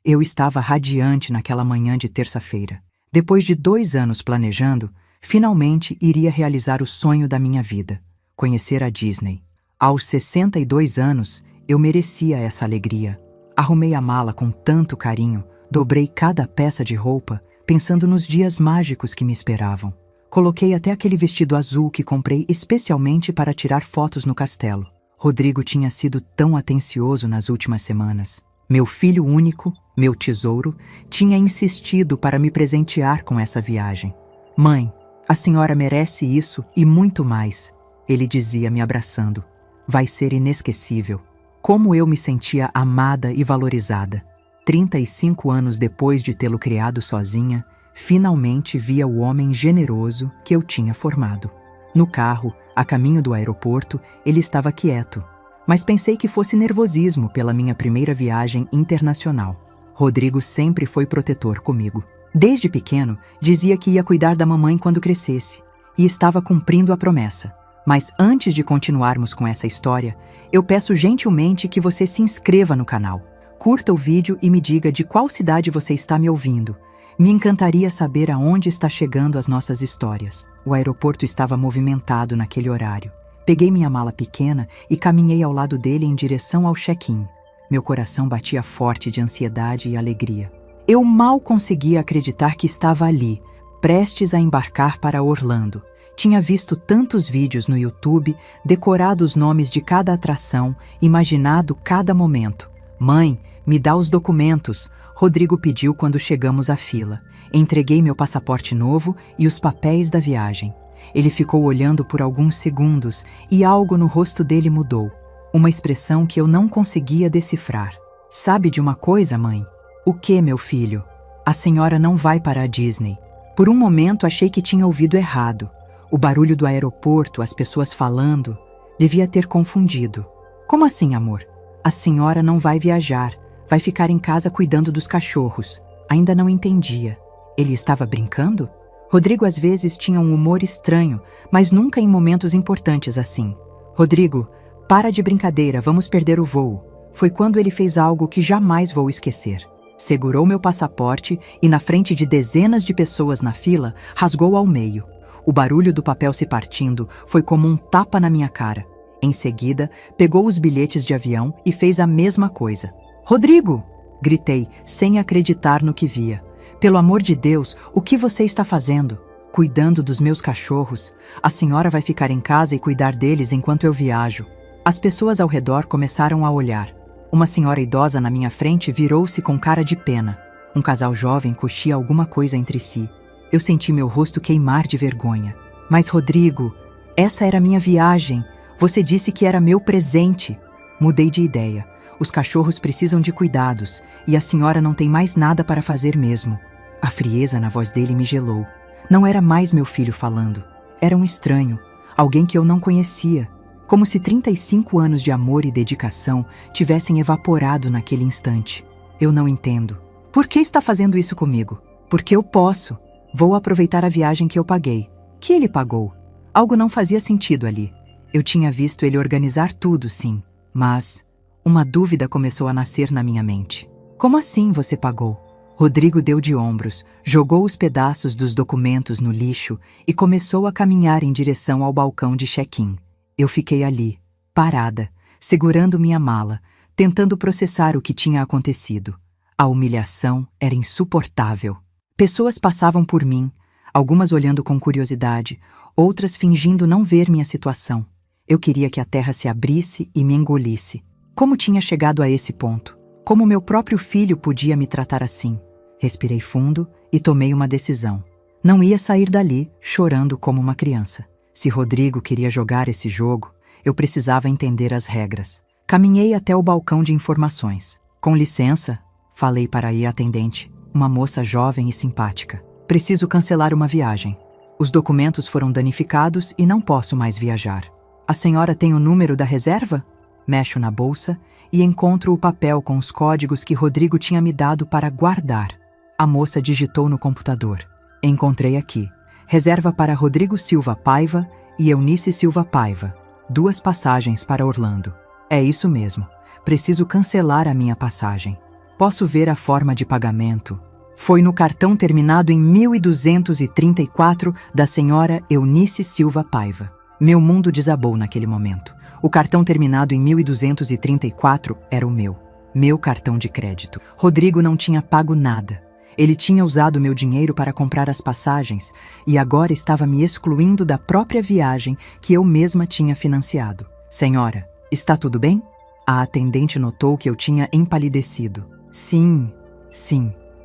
Eu estava radiante naquela manhã de terça-feira. Depois de 2 anos planejando, finalmente iria realizar o sonho da minha vida: conhecer a Disney. Aos 62 anos, eu merecia essa alegria. Arrumei a mala com tanto carinho, dobrei cada peça de roupa, pensando nos dias mágicos que me esperavam. Coloquei até aquele vestido azul que comprei especialmente para tirar fotos no castelo. Rodrigo tinha sido tão atencioso nas últimas semanas. Meu filho único, meu tesouro, tinha insistido para me presentear com essa viagem. "Mãe, a senhora merece isso e muito mais", ele dizia me abraçando. "Vai ser inesquecível." Como eu me sentia amada e valorizada. 35 anos depois de tê-lo criado sozinha, finalmente via o homem generoso que eu tinha formado. No carro, a caminho do aeroporto, ele estava quieto, mas pensei que fosse nervosismo pela minha primeira viagem internacional. Rodrigo sempre foi protetor comigo. Desde pequeno, dizia que ia cuidar da mamãe quando crescesse, e estava cumprindo a promessa. Mas antes de continuarmos com essa história, eu peço gentilmente que você se inscreva no canal, curta o vídeo e me diga de qual cidade você está me ouvindo. Me encantaria saber aonde está chegando as nossas histórias. O aeroporto estava movimentado naquele horário. Peguei minha mala pequena e caminhei ao lado dele em direção ao check-in. Meu coração batia forte de ansiedade e alegria. Eu mal conseguia acreditar que estava ali, prestes a embarcar para Orlando. Tinha visto tantos vídeos no YouTube, decorado os nomes de cada atração, imaginado cada momento. "Mãe, me dá os documentos", Rodrigo pediu quando chegamos à fila. Entreguei meu passaporte novo e os papéis da viagem. Ele ficou olhando por alguns segundos e algo no rosto dele mudou. Uma expressão que eu não conseguia decifrar. "Sabe de uma coisa, mãe?" "O que, meu filho?" "A senhora não vai para a Disney." Por um momento achei que tinha ouvido errado. O barulho do aeroporto, as pessoas falando, devia ter confundido. "Como assim, amor?" "A senhora não vai viajar. Vai ficar em casa cuidando dos cachorros." Ainda não entendia. Ele estava brincando? Rodrigo às vezes tinha um humor estranho, mas nunca em momentos importantes assim. "Rodrigo, para de brincadeira, vamos perder o voo." Foi quando ele fez algo que jamais vou esquecer. Segurou meu passaporte e, na frente de dezenas de pessoas na fila, rasgou ao meio. O barulho do papel se partindo foi como um tapa na minha cara. Em seguida, pegou os bilhetes de avião e fez a mesma coisa. "Rodrigo!" gritei, sem acreditar no que via. "Pelo amor de Deus, o que você está fazendo?" "Cuidando dos meus cachorros. A senhora vai ficar em casa e cuidar deles enquanto eu viajo." As pessoas ao redor começaram a olhar. Uma senhora idosa na minha frente virou-se com cara de pena. Um casal jovem coxia alguma coisa entre si. Eu senti meu rosto queimar de vergonha. "Mas, Rodrigo, essa era minha viagem. Você disse que era meu presente." Mudei de ideia. Os cachorros precisam de cuidados e a senhora não tem mais nada para fazer mesmo. A frieza na voz dele me gelou. Não era mais meu filho falando. Era um estranho, alguém que eu não conhecia. Como se 35 anos de amor e dedicação tivessem evaporado naquele instante. "Eu não entendo. Por que está fazendo isso comigo?" "Porque eu posso. Vou aproveitar a viagem que eu paguei." "Que ele pagou?" Algo não fazia sentido ali. Eu tinha visto ele organizar tudo, sim. Mas uma dúvida começou a nascer na minha mente. "Como assim você pagou?" Rodrigo deu de ombros, jogou os pedaços dos documentos no lixo e começou a caminhar em direção ao balcão de check-in. Eu fiquei ali, parada, segurando minha mala, tentando processar o que tinha acontecido. A humilhação era insuportável. Pessoas passavam por mim, algumas olhando com curiosidade, outras fingindo não ver minha situação. Eu queria que a terra se abrisse e me engolisse. Como tinha chegado a esse ponto? Como meu próprio filho podia me tratar assim? Respirei fundo e tomei uma decisão. Não ia sair dali chorando como uma criança. Se Rodrigo queria jogar esse jogo, eu precisava entender as regras. Caminhei até o balcão de informações. "Com licença", falei para a atendente, uma moça jovem e simpática. "Preciso cancelar uma viagem. Os documentos foram danificados e não posso mais viajar." "A senhora tem o número da reserva?" Mexo na bolsa e encontro o papel com os códigos que Rodrigo tinha me dado para guardar. A moça digitou no computador. "Encontrei aqui. Reserva para Rodrigo Silva Paiva e Eunice Silva Paiva. 2 passagens para Orlando." "É isso mesmo. Preciso cancelar a minha passagem." Posso ver a forma de pagamento. Foi no cartão terminado em 1234 da senhora Eunice Silva Paiva. Meu mundo desabou naquele momento. O cartão terminado em 1234 era o meu. Meu cartão de crédito. Rodrigo não tinha pago nada. Ele tinha usado meu dinheiro para comprar as passagens e agora estava me excluindo da própria viagem que eu mesma tinha financiado. Senhora, está tudo bem? A atendente notou que eu tinha empalidecido. Sim.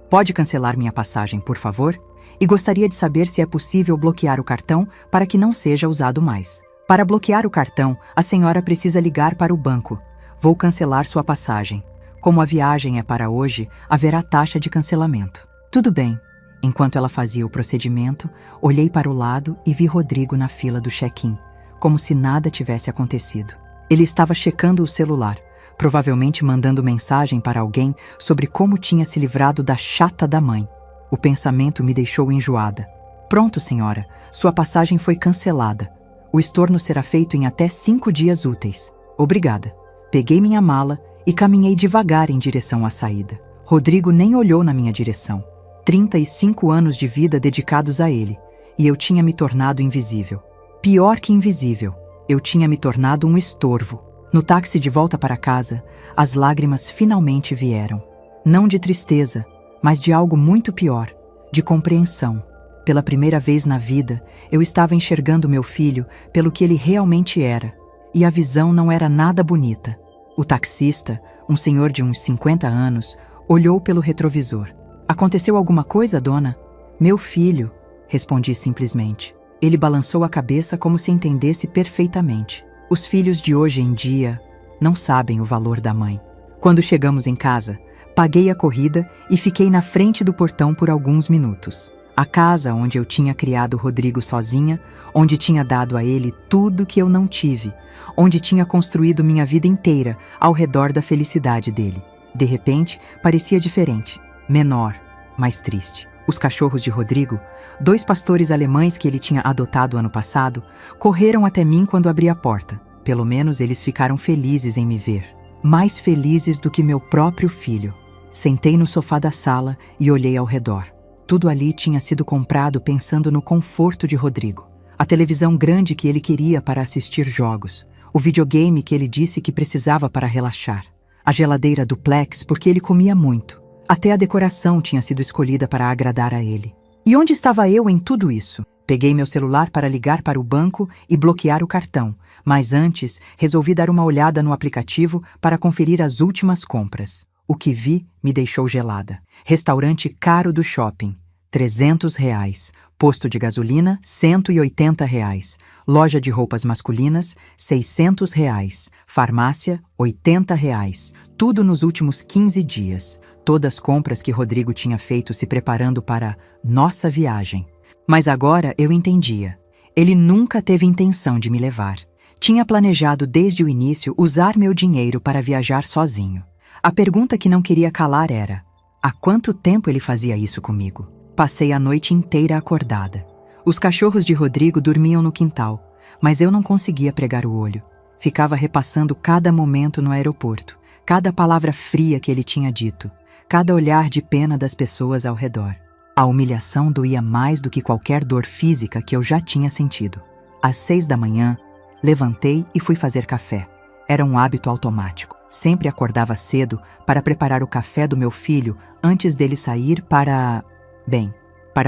Pode cancelar minha passagem, por favor? E gostaria de saber se é possível bloquear o cartão para que não seja usado mais. Para bloquear o cartão, a senhora precisa ligar para o banco. Vou cancelar sua passagem. Como a viagem é para hoje, haverá taxa de cancelamento. Tudo bem. Enquanto ela fazia o procedimento, olhei para o lado e vi Rodrigo na fila do check-in, como se nada tivesse acontecido. Ele estava checando o celular, provavelmente mandando mensagem para alguém sobre como tinha se livrado da chata da mãe. O pensamento me deixou enjoada. Pronto, senhora, sua passagem foi cancelada. O estorno será feito em até 5 dias úteis. Obrigada. Peguei minha mala e caminhei devagar em direção à saída. Rodrigo nem olhou na minha direção. 35 anos de vida dedicados a ele, e eu tinha me tornado invisível. Pior que invisível, eu tinha me tornado um estorvo. No táxi de volta para casa, as lágrimas finalmente vieram. Não de tristeza, mas de algo muito pior, de compreensão. Pela primeira vez na vida, eu estava enxergando meu filho pelo que ele realmente era, e a visão não era nada bonita. O taxista, um senhor de uns 50 anos, olhou pelo retrovisor. Aconteceu alguma coisa, dona? Meu filho, respondi simplesmente. Ele balançou a cabeça como se entendesse perfeitamente. Os filhos de hoje em dia não sabem o valor da mãe. Quando chegamos em casa, paguei a corrida e fiquei na frente do portão por alguns minutos. A casa onde eu tinha criado Rodrigo sozinha, onde tinha dado a ele tudo que eu não tive, onde tinha construído minha vida inteira ao redor da felicidade dele. De repente, parecia diferente, menor, mais triste. Os cachorros de Rodrigo, 2 pastores alemães que ele tinha adotado ano passado, correram até mim quando abri a porta. Pelo menos eles ficaram felizes em me ver. Mais felizes do que meu próprio filho. Sentei no sofá da sala e olhei ao redor. Tudo ali tinha sido comprado pensando no conforto de Rodrigo. A televisão grande que ele queria para assistir jogos. O videogame que ele disse que precisava para relaxar. A geladeira duplex porque ele comia muito. Até a decoração tinha sido escolhida para agradar a ele. E onde estava eu em tudo isso? Peguei meu celular para ligar para o banco e bloquear o cartão, mas antes resolvi dar uma olhada no aplicativo para conferir as últimas compras. O que vi me deixou gelada. Restaurante caro do shopping, R$300. Posto de gasolina, R$180. Loja de roupas masculinas, R$600. Farmácia, R$80. Tudo nos últimos 15 dias. Todas compras que Rodrigo tinha feito se preparando para nossa viagem. Mas agora eu entendia. Ele nunca teve intenção de me levar. Tinha planejado desde o início usar meu dinheiro para viajar sozinho. A pergunta que não queria calar era: há quanto tempo ele fazia isso comigo? Passei a noite inteira acordada. Os cachorros de Rodrigo dormiam no quintal, mas eu não conseguia pregar o olho. Ficava repassando cada momento no aeroporto, cada palavra fria que ele tinha dito, cada olhar de pena das pessoas ao redor. A humilhação doía mais do que qualquer dor física que eu já tinha sentido. Às 6 da manhã, levantei e fui fazer café. Era um hábito automático. Sempre acordava cedo para preparar o café do meu filho antes dele sair para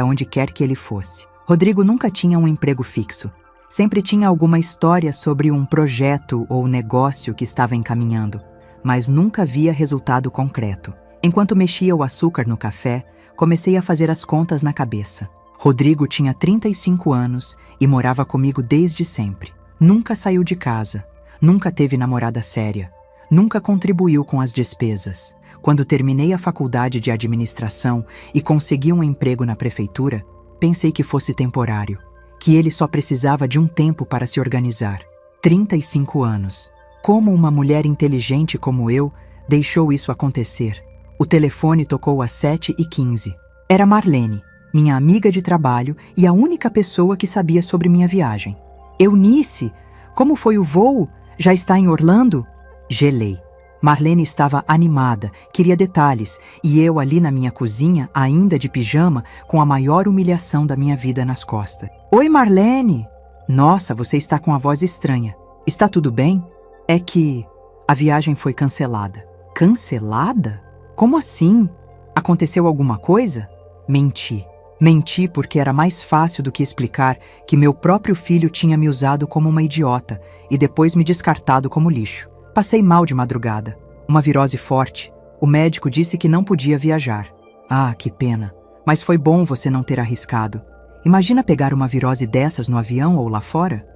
onde quer que ele fosse. Rodrigo nunca tinha um emprego fixo. Sempre tinha alguma história sobre um projeto ou negócio que estava encaminhando, mas nunca via resultado concreto. Enquanto mexia o açúcar no café, comecei a fazer as contas na cabeça. Rodrigo tinha 35 anos e morava comigo desde sempre. Nunca saiu de casa, nunca teve namorada séria, nunca contribuiu com as despesas. Quando terminei a faculdade de administração e consegui um emprego na prefeitura, pensei que fosse temporário, que ele só precisava de um tempo para se organizar. 35 anos. Como uma mulher inteligente como eu deixou isso acontecer? O telefone tocou às 7h15. Era Marlene, minha amiga de trabalho e a única pessoa que sabia sobre minha viagem. Eunice, como foi o voo? Já está em Orlando? Gelei. Marlene estava animada, queria detalhes, e eu ali na minha cozinha, ainda de pijama, com a maior humilhação da minha vida nas costas. Oi, Marlene! Nossa, você está com a voz estranha. Está tudo bem? É que a viagem foi cancelada. Cancelada? Como assim? Aconteceu alguma coisa? Menti. Menti porque era mais fácil do que explicar que meu próprio filho tinha me usado como uma idiota e depois me descartado como lixo. Passei mal de madrugada. Uma virose forte. O médico disse que não podia viajar. Ah, que pena. Mas foi bom você não ter arriscado. Imagina pegar uma virose dessas no avião ou lá fora?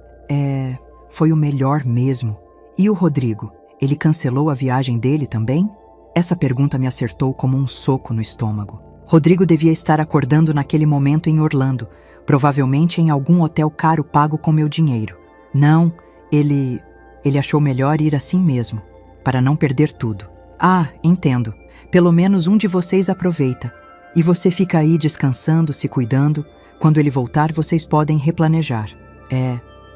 Foi o melhor mesmo. E o Rodrigo? Ele cancelou a viagem dele também? Essa pergunta me acertou como um soco no estômago. Rodrigo devia estar acordando naquele momento em Orlando, provavelmente em algum hotel caro pago com meu dinheiro. Não, ele achou melhor ir assim mesmo, para não perder tudo. Ah, entendo. Pelo menos um de vocês aproveita. E você fica aí descansando, se cuidando. Quando ele voltar, vocês podem replanejar.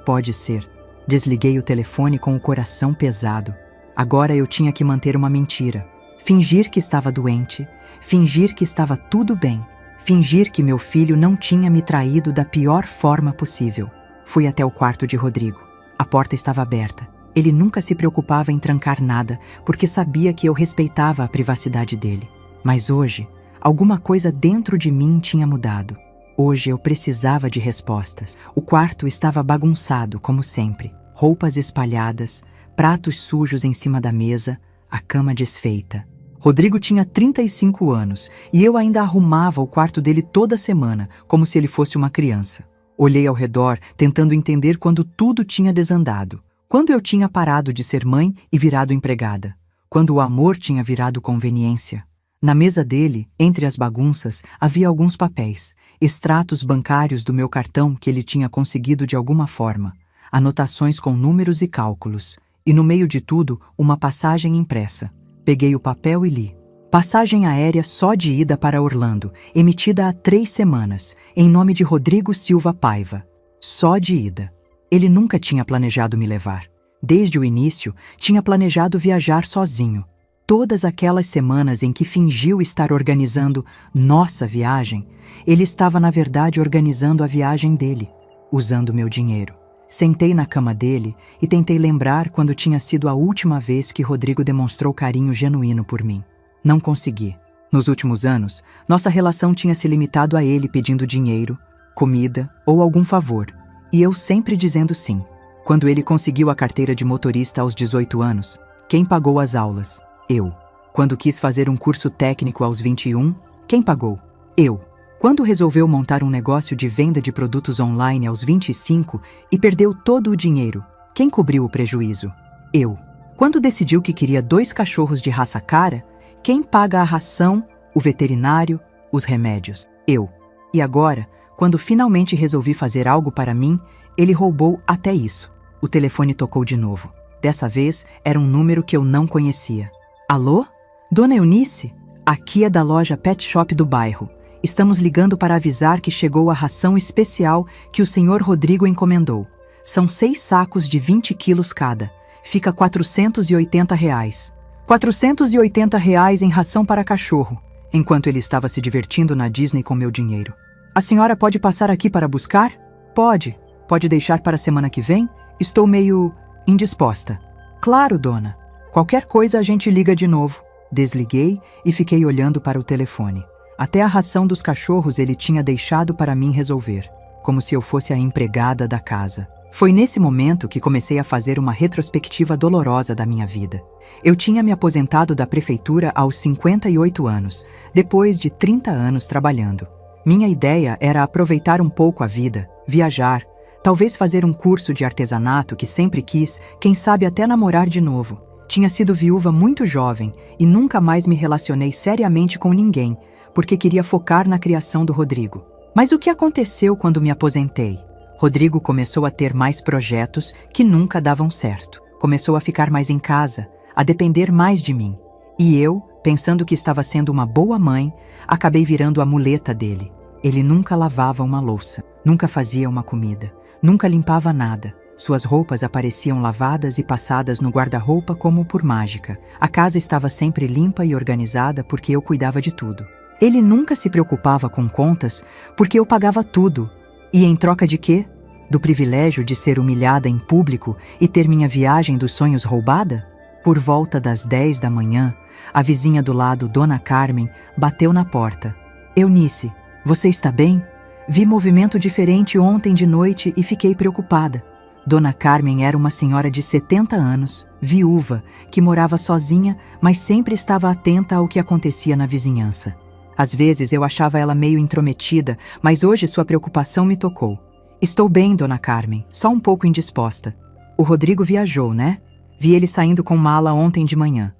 Pode ser. Desliguei o telefone com o coração pesado. Agora eu tinha que manter uma mentira. Fingir que estava doente, fingir que estava tudo bem, fingir que meu filho não tinha me traído da pior forma possível. Fui até o quarto de Rodrigo. A porta estava aberta. Ele nunca se preocupava em trancar nada, porque sabia que eu respeitava a privacidade dele. Mas hoje, alguma coisa dentro de mim tinha mudado. Hoje eu precisava de respostas. O quarto estava bagunçado, como sempre. Roupas espalhadas, pratos sujos em cima da mesa, a cama desfeita. Rodrigo tinha 35 anos e eu ainda arrumava o quarto dele toda semana, como se ele fosse uma criança. Olhei ao redor, tentando entender quando tudo tinha desandado. Quando eu tinha parado de ser mãe e virado empregada. Quando o amor tinha virado conveniência. Na mesa dele, entre as bagunças, havia alguns papéis, extratos bancários do meu cartão que ele tinha conseguido de alguma forma, anotações com números e cálculos, e no meio de tudo, uma passagem impressa. Peguei o papel e li. Passagem aérea só de ida para Orlando, emitida há 3 semanas, em nome de Rodrigo Silva Paiva. Só de ida. Ele nunca tinha planejado me levar. Desde o início, tinha planejado viajar sozinho. Todas aquelas semanas em que fingiu estar organizando nossa viagem, ele estava na verdade organizando a viagem dele, usando meu dinheiro. Sentei na cama dele e tentei lembrar quando tinha sido a última vez que Rodrigo demonstrou carinho genuíno por mim. Não consegui. Nos últimos anos, nossa relação tinha se limitado a ele pedindo dinheiro, comida ou algum favor, e eu sempre dizendo sim. Quando ele conseguiu a carteira de motorista aos 18 anos, quem pagou as aulas? Eu. Quando quis fazer um curso técnico aos 21, quem pagou? Eu. Quando resolveu montar um negócio de venda de produtos online aos 25 e perdeu todo o dinheiro, quem cobriu o prejuízo? Eu. Quando decidiu que queria 2 cachorros de raça cara, quem paga a ração, o veterinário, os remédios? Eu. E agora, quando finalmente resolvi fazer algo para mim, ele roubou até isso. O telefone tocou de novo. Dessa vez, era um número que eu não conhecia. Alô? Dona Eunice? Aqui é da loja Pet Shop do bairro. Estamos ligando para avisar que chegou a ração especial que o senhor Rodrigo encomendou. São 6 sacos de 20 quilos cada. Fica R$480. R$480 em ração para cachorro, enquanto ele estava se divertindo na Disney com meu dinheiro. A senhora pode passar aqui para buscar? Pode. Pode deixar para a semana que vem? Estou meio indisposta. Claro, dona. Qualquer coisa a gente liga de novo. Desliguei e fiquei olhando para o telefone. Até a ração dos cachorros ele tinha deixado para mim resolver, como se eu fosse a empregada da casa. Foi nesse momento que comecei a fazer uma retrospectiva dolorosa da minha vida. Eu tinha me aposentado da prefeitura aos 58 anos, depois de 30 anos trabalhando. Minha ideia era aproveitar um pouco a vida, viajar, talvez fazer um curso de artesanato que sempre quis, quem sabe até namorar de novo. Tinha sido viúva muito jovem e nunca mais me relacionei seriamente com ninguém, porque queria focar na criação do Rodrigo. Mas o que aconteceu quando me aposentei? Rodrigo começou a ter mais projetos que nunca davam certo. Começou a ficar mais em casa, a depender mais de mim. E eu, pensando que estava sendo uma boa mãe, acabei virando a muleta dele. Ele nunca lavava uma louça, nunca fazia uma comida, nunca limpava nada. Suas roupas apareciam lavadas e passadas no guarda-roupa como por mágica. A casa estava sempre limpa e organizada porque eu cuidava de tudo. Ele nunca se preocupava com contas porque eu pagava tudo. E em troca de quê? Do privilégio de ser humilhada em público e ter minha viagem dos sonhos roubada? Por volta das 10 da manhã, a vizinha do lado, Dona Carmen, bateu na porta. Eunice, você está bem? Vi movimento diferente ontem de noite e fiquei preocupada. Dona Carmen era uma senhora de 70 anos, viúva, que morava sozinha, mas sempre estava atenta ao que acontecia na vizinhança. Às vezes eu achava ela meio intrometida, mas hoje sua preocupação me tocou. Estou bem, Dona Carmen, só um pouco indisposta. O Rodrigo viajou, né? Vi ele saindo com mala ontem de manhã.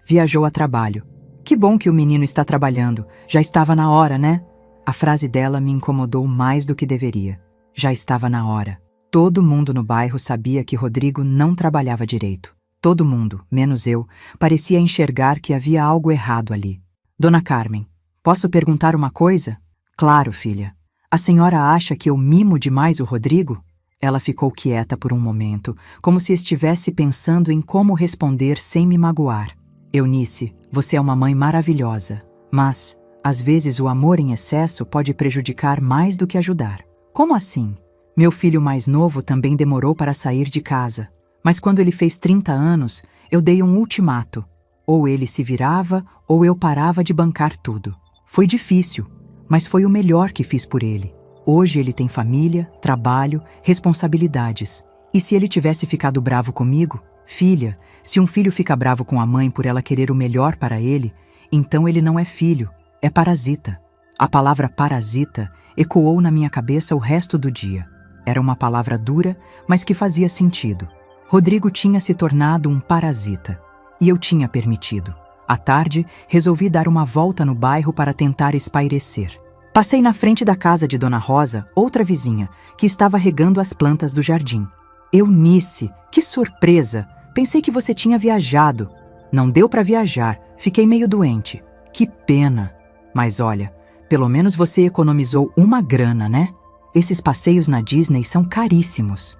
Viajou a trabalho. Que bom que o menino está trabalhando. Já estava na hora, né? A frase dela me incomodou mais do que deveria. Já estava na hora. Todo mundo no bairro sabia que Rodrigo não trabalhava direito. Todo mundo, menos eu, parecia enxergar que havia algo errado ali. Dona Carmen, posso perguntar uma coisa? Claro, filha. A senhora acha que eu mimo demais o Rodrigo? Ela ficou quieta por um momento, como se estivesse pensando em como responder sem me magoar. Eunice, você é uma mãe maravilhosa, mas, às vezes, o amor em excesso pode prejudicar mais do que ajudar. Como assim? Meu filho mais novo também demorou para sair de casa, mas quando ele fez 30 anos, eu dei um ultimato. Ou ele se virava, ou eu parava de bancar tudo. Foi difícil, mas foi o melhor que fiz por ele. Hoje ele tem família, trabalho, responsabilidades. E se ele tivesse ficado bravo comigo? Filha, se um filho fica bravo com a mãe por ela querer o melhor para ele, então ele não é filho, é parasita. A palavra parasita ecoou na minha cabeça o resto do dia. Era uma palavra dura, mas que fazia sentido. Rodrigo tinha se tornado um parasita. E eu tinha permitido. À tarde, resolvi dar uma volta no bairro para tentar espairecer. Passei na frente da casa de Dona Rosa, outra vizinha, que estava regando as plantas do jardim. Eunice, que surpresa! Pensei que você tinha viajado. Não deu para viajar, fiquei meio doente. Que pena! Mas olha, pelo menos você economizou uma grana, né? Esses passeios na Disney são caríssimos.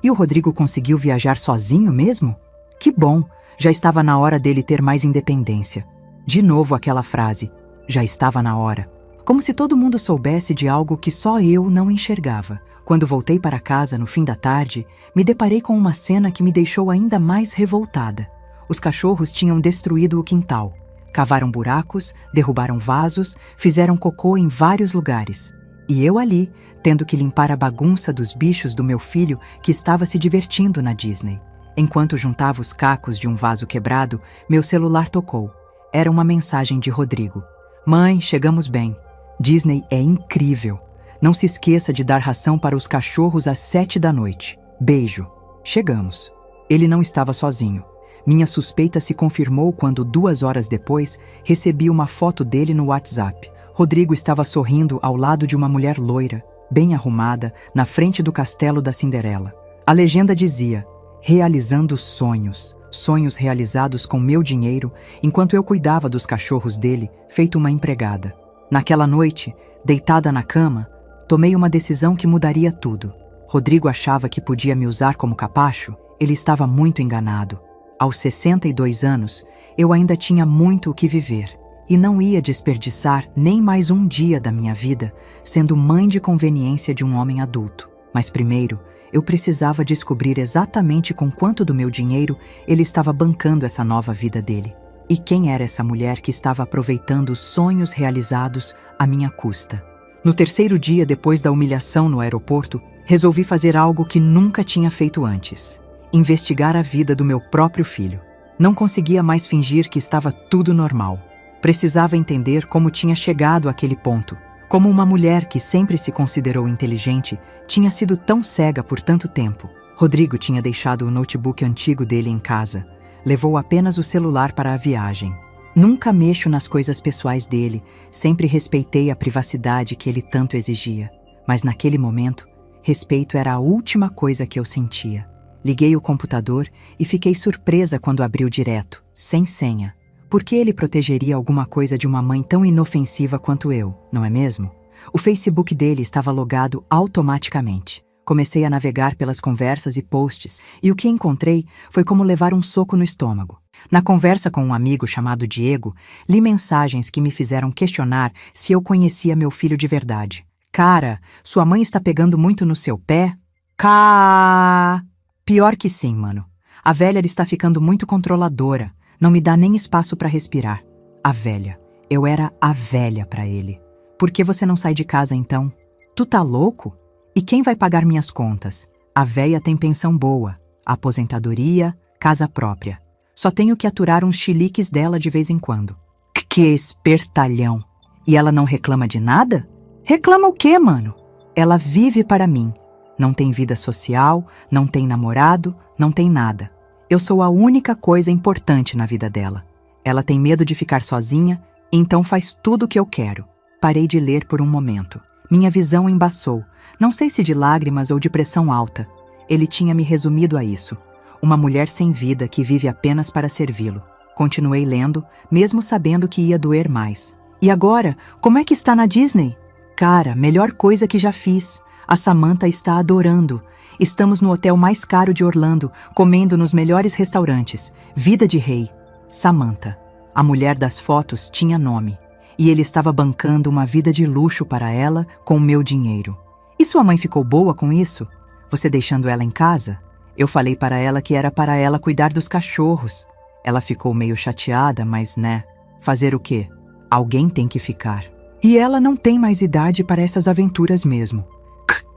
E o Rodrigo conseguiu viajar sozinho mesmo? Que bom, já estava na hora dele ter mais independência. De novo aquela frase, já estava na hora. Como se todo mundo soubesse de algo que só eu não enxergava. Quando voltei para casa no fim da tarde, me deparei com uma cena que me deixou ainda mais revoltada. Os cachorros tinham destruído o quintal. Cavaram buracos, derrubaram vasos, fizeram cocô em vários lugares. E eu ali, tendo que limpar a bagunça dos bichos do meu filho que estava se divertindo na Disney. Enquanto juntava os cacos de um vaso quebrado, meu celular tocou. Era uma mensagem de Rodrigo. Mãe, chegamos bem. Disney é incrível. Não se esqueça de dar ração para os cachorros às 7 da noite. Beijo. Chegamos. Ele não estava sozinho. Minha suspeita se confirmou quando, 2 horas depois, recebi uma foto dele no WhatsApp. Rodrigo estava sorrindo ao lado de uma mulher loira, bem arrumada, na frente do castelo da Cinderela. A legenda dizia: realizando sonhos. Sonhos realizados com meu dinheiro, enquanto eu cuidava dos cachorros dele, feito uma empregada. Naquela noite, deitada na cama, tomei uma decisão que mudaria tudo. Rodrigo achava que podia me usar como capacho? Ele estava muito enganado. Aos 62 anos, eu ainda tinha muito o que viver. E não ia desperdiçar nem mais um dia da minha vida sendo mãe de conveniência de um homem adulto. Mas primeiro, eu precisava descobrir exatamente com quanto do meu dinheiro ele estava bancando essa nova vida dele. E quem era essa mulher que estava aproveitando os sonhos realizados à minha custa? No terceiro dia depois da humilhação no aeroporto, resolvi fazer algo que nunca tinha feito antes. Investigar a vida do meu próprio filho. Não conseguia mais fingir que estava tudo normal. Precisava entender como tinha chegado àquele ponto. Como uma mulher que sempre se considerou inteligente tinha sido tão cega por tanto tempo. Rodrigo tinha deixado o notebook antigo dele em casa. Levou apenas o celular para a viagem. Nunca mexo nas coisas pessoais dele, sempre respeitei a privacidade que ele tanto exigia. Mas naquele momento, respeito era a última coisa que eu sentia. Liguei o computador e fiquei surpresa quando abriu direto, sem senha. Por que ele protegeria alguma coisa de uma mãe tão inofensiva quanto eu, não é mesmo? O Facebook dele estava logado automaticamente. Comecei a navegar pelas conversas e posts, e o que encontrei foi como levar um soco no estômago. Na conversa com um amigo chamado Diego, li mensagens que me fizeram questionar se eu conhecia meu filho de verdade. Cara, sua mãe está pegando muito no seu pé? Pior que sim, mano. A velha está ficando muito controladora. Não me dá nem espaço para respirar. A velha. Eu era a velha para ele. Por que você não sai de casa então? Tu tá louco? E quem vai pagar minhas contas? A velha tem pensão boa, aposentadoria, casa própria. Só tenho que aturar uns chiliques dela de vez em quando. Que espertalhão! E ela não reclama de nada? Reclama o quê, mano? Ela vive para mim. Não tem vida social, não tem namorado, não tem nada. Eu sou a única coisa importante na vida dela. Ela tem medo de ficar sozinha, então faz tudo o que eu quero. Parei de ler por um momento. Minha visão embaçou. Não sei se de lágrimas ou de pressão alta. Ele tinha me resumido a isso. Uma mulher sem vida que vive apenas para servi-lo. Continuei lendo, mesmo sabendo que ia doer mais. E agora, como é que está na Disney? Cara, melhor coisa que já fiz. A Samantha está adorando. Estamos no hotel mais caro de Orlando, comendo nos melhores restaurantes. Vida de rei. Samantha. A mulher das fotos tinha nome. E ele estava bancando uma vida de luxo para ela com o meu dinheiro. E sua mãe ficou boa com isso? Você deixando ela em casa? Eu falei para ela que era para ela cuidar dos cachorros. Ela ficou meio chateada, mas fazer o quê? Alguém tem que ficar. E ela não tem mais idade para essas aventuras mesmo.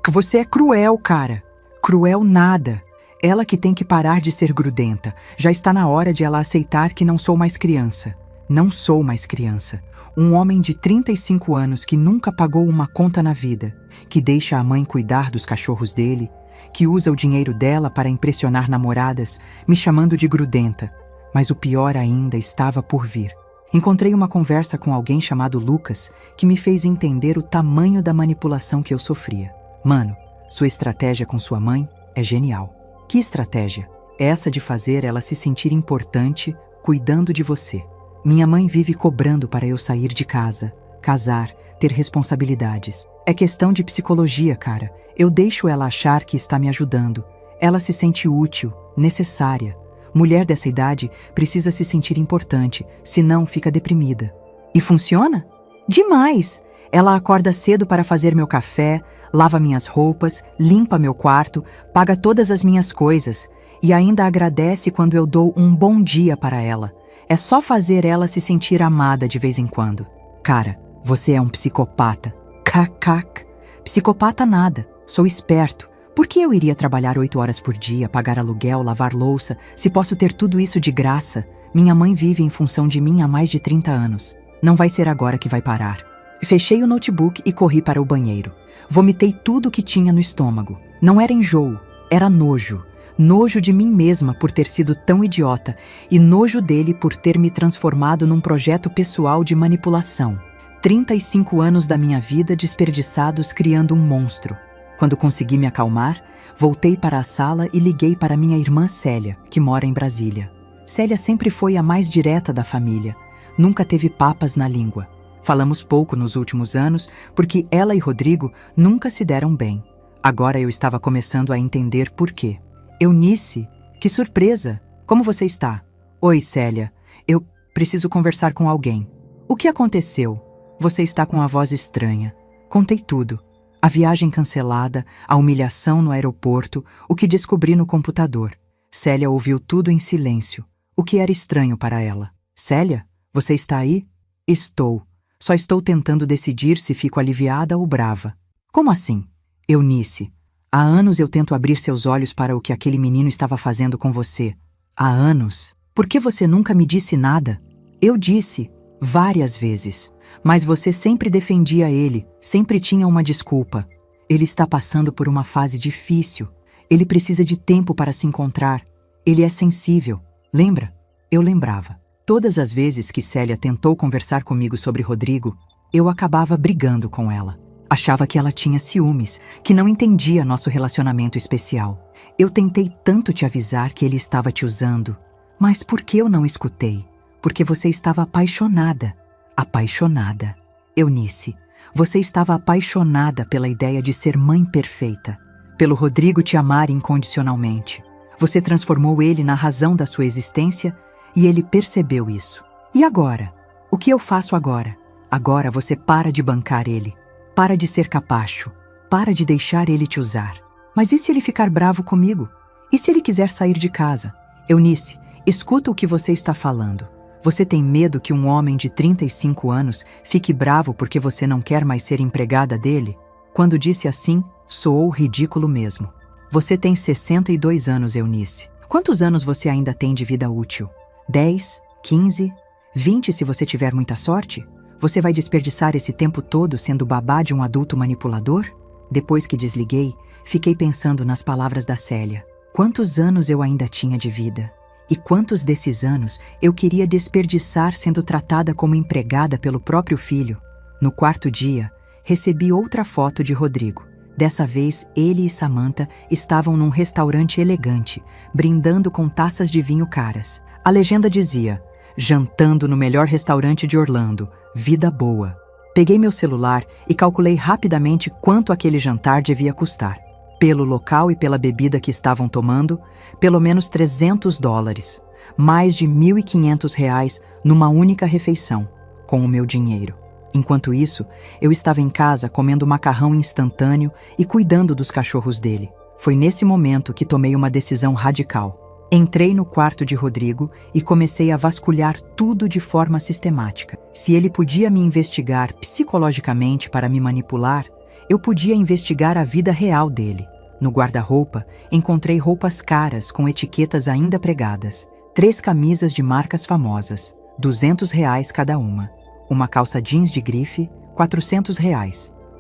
Você é cruel, cara. Cruel nada. Ela que tem que parar de ser grudenta. Já está na hora de ela aceitar que não sou mais criança. Não sou mais criança. Um homem de 35 anos que nunca pagou uma conta na vida, que deixa a mãe cuidar dos cachorros dele, que usa o dinheiro dela para impressionar namoradas, me chamando de grudenta. Mas o pior ainda estava por vir. Encontrei uma conversa com alguém chamado Lucas, que me fez entender o tamanho da manipulação que eu sofria. Mano, sua estratégia com sua mãe é genial. Que estratégia? Essa de fazer ela se sentir importante, cuidando de você. Minha mãe vive cobrando para eu sair de casa, casar, ter responsabilidades. É questão de psicologia, cara. Eu deixo ela achar que está me ajudando. Ela se sente útil, necessária. Mulher dessa idade precisa se sentir importante, senão fica deprimida. E funciona? Demais! Ela acorda cedo para fazer meu café, lava minhas roupas, limpa meu quarto, paga todas as minhas coisas e ainda agradece quando eu dou um bom dia para ela. É só fazer ela se sentir amada de vez em quando. Cara, você é um psicopata. Cacac. Psicopata nada. Sou esperto. Por que eu iria trabalhar 8 horas por dia, pagar aluguel, lavar louça, se posso ter tudo isso de graça? Minha mãe vive em função de mim há mais de 30 anos. Não vai ser agora que vai parar. Fechei o notebook e corri para o banheiro. Vomitei tudo o que tinha no estômago. Não era enjoo, era nojo. Nojo de mim mesma por ter sido tão idiota e nojo dele por ter me transformado num projeto pessoal de manipulação. 35 anos da minha vida desperdiçados criando um monstro. Quando consegui me acalmar, voltei para a sala e liguei para minha irmã Célia, que mora em Brasília. Célia sempre foi a mais direta da família. Nunca teve papas na língua. Falamos pouco nos últimos anos porque ela e Rodrigo nunca se deram bem. Agora eu estava começando a entender por quê. Eunice, que surpresa! Como você está? Oi, Célia. Eu preciso conversar com alguém. O que aconteceu? Você está com a voz estranha. Contei tudo. A viagem cancelada, a humilhação no aeroporto, o que descobri no computador. Célia ouviu tudo em silêncio, o que era estranho para ela. Célia, você está aí? Estou. Só estou tentando decidir se fico aliviada ou brava. Como assim? Eunice. Há anos eu tento abrir seus olhos para o que aquele menino estava fazendo com você. Há anos. Por que você nunca me disse nada? Eu disse, várias vezes. Mas você sempre defendia ele, sempre tinha uma desculpa. Ele está passando por uma fase difícil. Ele precisa de tempo para se encontrar. Ele é sensível. Lembra? Eu lembrava. Todas as vezes que Célia tentou conversar comigo sobre Rodrigo, eu acabava brigando com ela. Achava que ela tinha ciúmes, que não entendia nosso relacionamento especial. Eu tentei tanto te avisar que ele estava te usando. Mas por que eu não escutei? Porque você estava apaixonada. Apaixonada. Eunice, você estava apaixonada pela ideia de ser mãe perfeita. pelo Rodrigo te amar incondicionalmente. Você transformou ele na razão da sua existência e ele percebeu isso. E agora? O que eu faço agora? Agora você para de bancar ele. Para de ser capacho. Para de deixar ele te usar. Mas e se ele ficar bravo comigo? E se ele quiser sair de casa? Eunice, escuta o que você está falando. Você tem medo que um homem de 35 anos fique bravo porque você não quer mais ser empregada dele? Quando disse assim, soou ridículo mesmo. Você tem 62 anos, Eunice. Quantos anos você ainda tem de vida útil? 10? 15? 20 se você tiver muita sorte? Você vai desperdiçar esse tempo todo sendo babá de um adulto manipulador? Depois que desliguei, fiquei pensando nas palavras da Célia. Quantos anos eu ainda tinha de vida? E quantos desses anos eu queria desperdiçar sendo tratada como empregada pelo próprio filho? No quarto dia, recebi outra foto de Rodrigo. Dessa vez, ele e Samantha estavam num restaurante elegante, brindando com taças de vinho caras. A legenda dizia: jantando no melhor restaurante de Orlando, vida boa. Peguei meu celular e calculei rapidamente quanto aquele jantar devia custar. Pelo local e pela bebida que estavam tomando, pelo menos $300, mais de R$ 1.500 numa única refeição, com o meu dinheiro. Enquanto isso, eu estava em casa comendo macarrão instantâneo e cuidando dos cachorros dele. Foi nesse momento que tomei uma decisão radical. Entrei no quarto de Rodrigo e comecei a vasculhar tudo de forma sistemática. Se ele podia me investigar psicologicamente para me manipular, eu podia investigar a vida real dele. No guarda-roupa, encontrei roupas caras com etiquetas ainda pregadas. 3 camisas de marcas famosas, R$ 200 cada uma. Uma calça jeans de grife, R$ 400.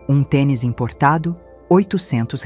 Um tênis importado, R$ 800.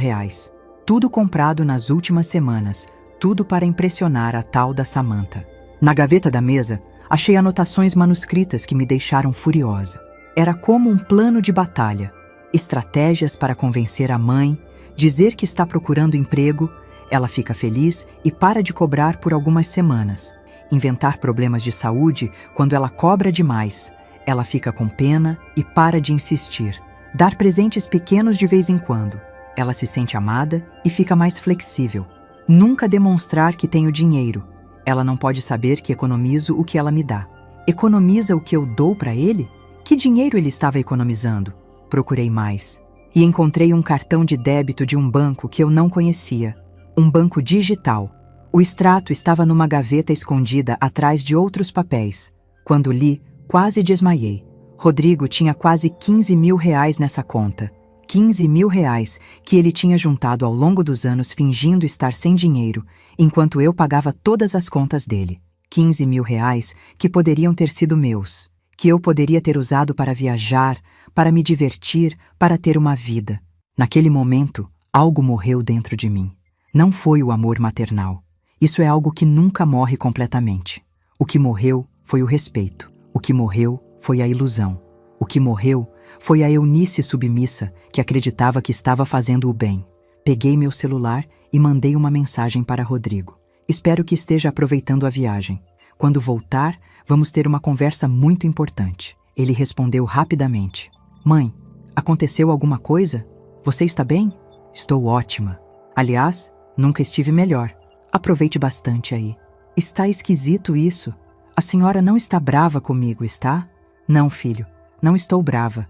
Tudo comprado nas últimas semanas, tudo para impressionar a tal da Samantha. Na gaveta da mesa, achei anotações manuscritas que me deixaram furiosa. Era como um plano de batalha. Estratégias para convencer a mãe, dizer que está procurando emprego, ela fica feliz e para de cobrar por algumas semanas. Inventar problemas de saúde quando ela cobra demais. Ela fica com pena e para de insistir. Dar presentes pequenos de vez em quando. Ela se sente amada e fica mais flexível. Nunca demonstrar que tenho dinheiro. Ela não pode saber que economizo o que ela me dá. Economiza o que eu dou para ele? Que dinheiro ele estava economizando? Procurei mais. E encontrei um cartão de débito de um banco que eu não conhecia. Um banco digital. O extrato estava numa gaveta escondida atrás de outros papéis. Quando li, quase desmaiei. Rodrigo tinha quase R$ 15.000 nessa conta. R$ 15.000 que ele tinha juntado ao longo dos anos fingindo estar sem dinheiro, enquanto eu pagava todas as contas dele. R$ 15.000 que poderiam ter sido meus, que eu poderia ter usado para viajar, para me divertir, para ter uma vida. Naquele momento, algo morreu dentro de mim. Não foi o amor maternal. Isso é algo que nunca morre completamente. O que morreu foi o respeito. O que morreu foi a ilusão. O que morreu foi a Eunice submissa que acreditava que estava fazendo o bem. Peguei meu celular e mandei uma mensagem para Rodrigo. Espero que esteja aproveitando a viagem. Quando voltar, vamos ter uma conversa muito importante. Ele respondeu rapidamente. Mãe, aconteceu alguma coisa? Você está bem? Estou ótima. Aliás, nunca estive melhor. Aproveite bastante aí. Está esquisito isso. A senhora não está brava comigo, está? Não, filho. Não estou brava.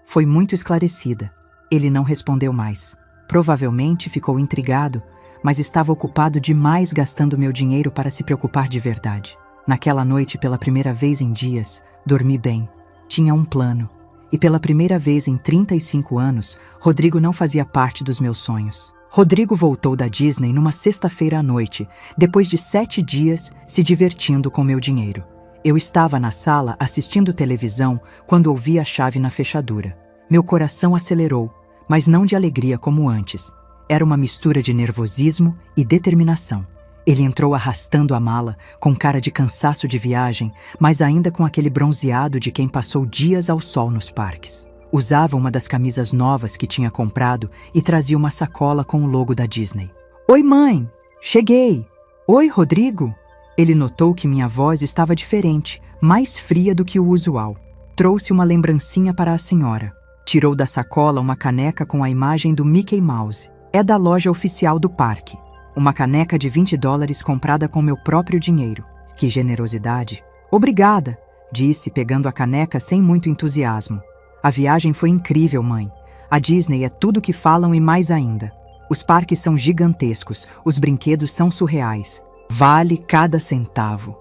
Foi muito esclarecida. Ele não respondeu mais. Provavelmente ficou intrigado, mas estava ocupado demais gastando meu dinheiro para se preocupar de verdade. Naquela noite, pela primeira vez em dias, dormi bem. Tinha um plano. E pela primeira vez em 35 anos, Rodrigo não fazia parte dos meus sonhos. Rodrigo voltou da Disney numa sexta-feira à noite, depois de 7 dias se divertindo com meu dinheiro. Eu estava na sala assistindo televisão quando ouvi a chave na fechadura. Meu coração acelerou, mas não de alegria como antes. Era uma mistura de nervosismo e determinação. Ele entrou arrastando a mala, com cara de cansaço de viagem, mas ainda com aquele bronzeado de quem passou dias ao sol nos parques. Usava uma das camisas novas que tinha comprado e trazia uma sacola com o logo da Disney. Oi, mãe! Cheguei! Oi, Rodrigo! Ele notou que minha voz estava diferente, mais fria do que o usual. Trouxe uma lembrancinha para a senhora. Tirou da sacola uma caneca com a imagem do Mickey Mouse. É da loja oficial do parque. Uma caneca de $20 comprada com meu próprio dinheiro. Que generosidade! Obrigada, disse, pegando a caneca sem muito entusiasmo. A viagem foi incrível, mãe. A Disney é tudo que falam e mais ainda. Os parques são gigantescos, os brinquedos são surreais. Vale cada centavo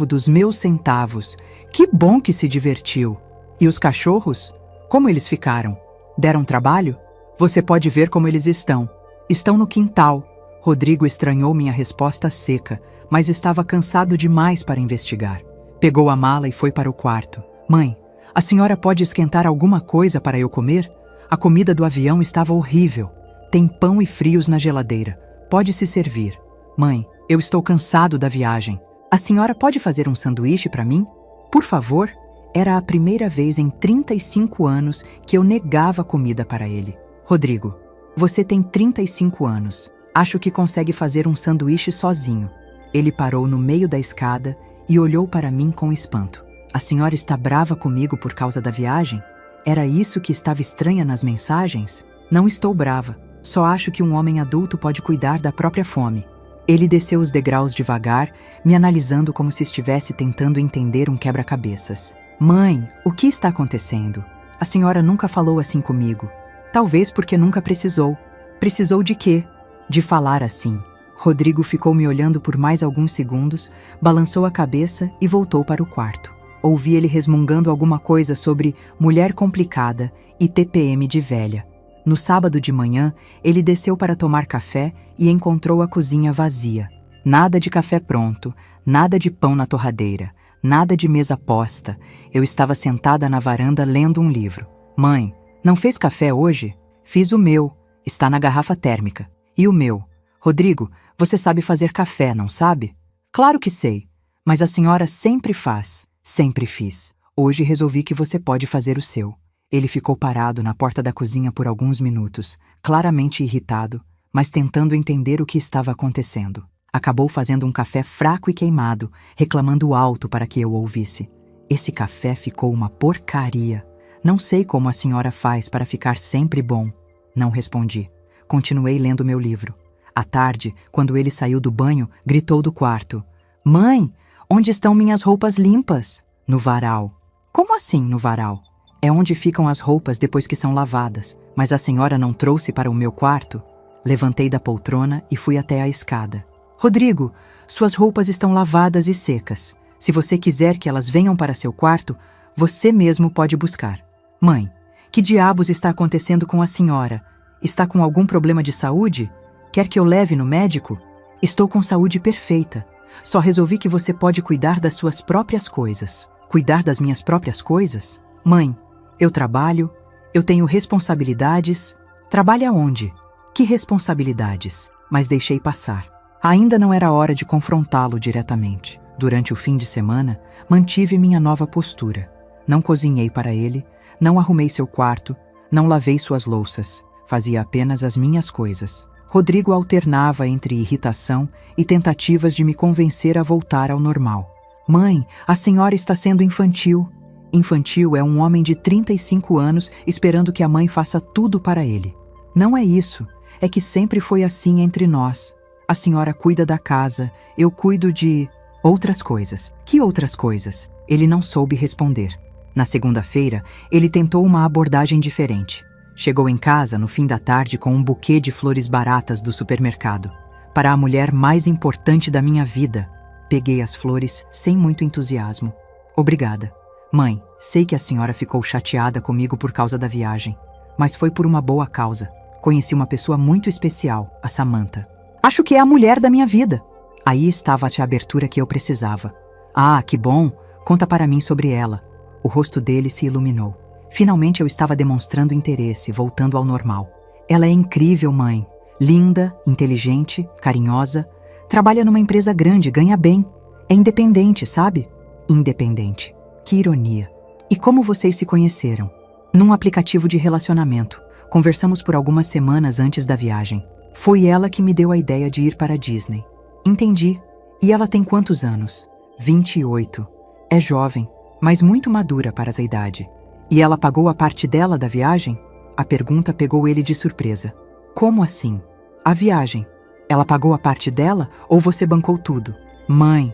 dos meus centavos. Que bom que se divertiu. E os cachorros? Como eles ficaram? Deram trabalho? Você pode ver como eles estão. Estão no quintal. Rodrigo estranhou minha resposta seca, mas estava cansado demais para investigar. Pegou a mala e foi para o quarto. Mãe, a senhora pode esquentar alguma coisa para eu comer? A comida do avião estava horrível. Tem pão e frios na geladeira. Pode se servir. Mãe, eu estou cansado da viagem. A senhora pode fazer um sanduíche para mim? Por favor? Era a primeira vez em 35 anos que eu negava comida para ele. Rodrigo, você tem 35 anos. Acho que consegue fazer um sanduíche sozinho. Ele parou no meio da escada e olhou para mim com espanto. A senhora está brava comigo por causa da viagem? Era isso que estava estranha nas mensagens? Não estou brava. Só acho que um homem adulto pode cuidar da própria fome. Ele desceu os degraus devagar, me analisando como se estivesse tentando entender um quebra-cabeças. Mãe, o que está acontecendo? A senhora nunca falou assim comigo. Talvez porque nunca precisou. Precisou de quê? De falar assim. Rodrigo ficou me olhando por mais alguns segundos, balançou a cabeça e voltou para o quarto. Ouvi ele resmungando alguma coisa sobre mulher complicada e TPM de velha. No sábado de manhã, ele desceu para tomar café e encontrou a cozinha vazia. Nada de café pronto, nada de pão na torradeira, nada de mesa posta. Eu estava sentada na varanda lendo um livro. Mãe, não fez café hoje? Fiz o meu. Está na garrafa térmica. E o meu? Rodrigo, você sabe fazer café, não sabe? Claro que sei. Mas a senhora sempre faz. Sempre fiz. Hoje resolvi que você pode fazer o seu. Ele ficou parado na porta da cozinha por alguns minutos, claramente irritado, mas tentando entender o que estava acontecendo. Acabou fazendo um café fraco e queimado, reclamando alto para que eu ouvisse. Esse café ficou uma porcaria. Não sei como a senhora faz para ficar sempre bom. Não respondi. Continuei lendo meu livro. À tarde, quando ele saiu do banho, gritou do quarto. Mãe, onde estão minhas roupas limpas? No varal. Como assim no varal? É onde ficam as roupas depois que são lavadas. Mas a senhora não trouxe para o meu quarto? Levantei da poltrona e fui até a escada. Rodrigo, suas roupas estão lavadas e secas. Se você quiser que elas venham para seu quarto, você mesmo pode buscar. Mãe, que diabos está acontecendo com a senhora? Está com algum problema de saúde? Quer que eu leve no médico? Estou com saúde perfeita. Só resolvi que você pode cuidar das suas próprias coisas. Cuidar das minhas próprias coisas? Mãe, eu trabalho, eu tenho responsabilidades. Trabalha onde? Que responsabilidades? Mas deixei passar. Ainda não era hora de confrontá-lo diretamente. Durante o fim de semana, mantive minha nova postura. Não cozinhei para ele, não arrumei seu quarto, não lavei suas louças. Fazia apenas as minhas coisas. Rodrigo alternava entre irritação e tentativas de me convencer a voltar ao normal. Mãe, a senhora está sendo infantil. Infantil é um homem de 35 anos esperando que a mãe faça tudo para ele. Não é isso, é que sempre foi assim entre nós. A senhora cuida da casa, eu cuido de outras coisas. Que outras coisas? Ele não soube responder. Na segunda-feira, ele tentou uma abordagem diferente. Chegou em casa no fim da tarde com um buquê de flores baratas do supermercado. Para a mulher mais importante da minha vida. Peguei as flores sem muito entusiasmo. Obrigada. Mãe, sei que a senhora ficou chateada comigo por causa da viagem, mas foi por uma boa causa. Conheci uma pessoa muito especial, a Samantha. Acho que é a mulher da minha vida. Aí estava a abertura que eu precisava. Ah, que bom! Conta para mim sobre ela. O rosto dele se iluminou. Finalmente eu estava demonstrando interesse, voltando ao normal. Ela é incrível, mãe. Linda, inteligente, carinhosa. Trabalha numa empresa grande, ganha bem. É independente, sabe? Independente. Que ironia. E como vocês se conheceram? Num aplicativo de relacionamento. Conversamos por algumas semanas antes da viagem. Foi ela que me deu a ideia de ir para a Disney. Entendi. E ela tem quantos anos? 28. É jovem, mas muito madura para essa idade. E ela pagou a parte dela da viagem? A pergunta pegou ele de surpresa. Como assim? A viagem. Ela pagou a parte dela ou você bancou tudo? Mãe,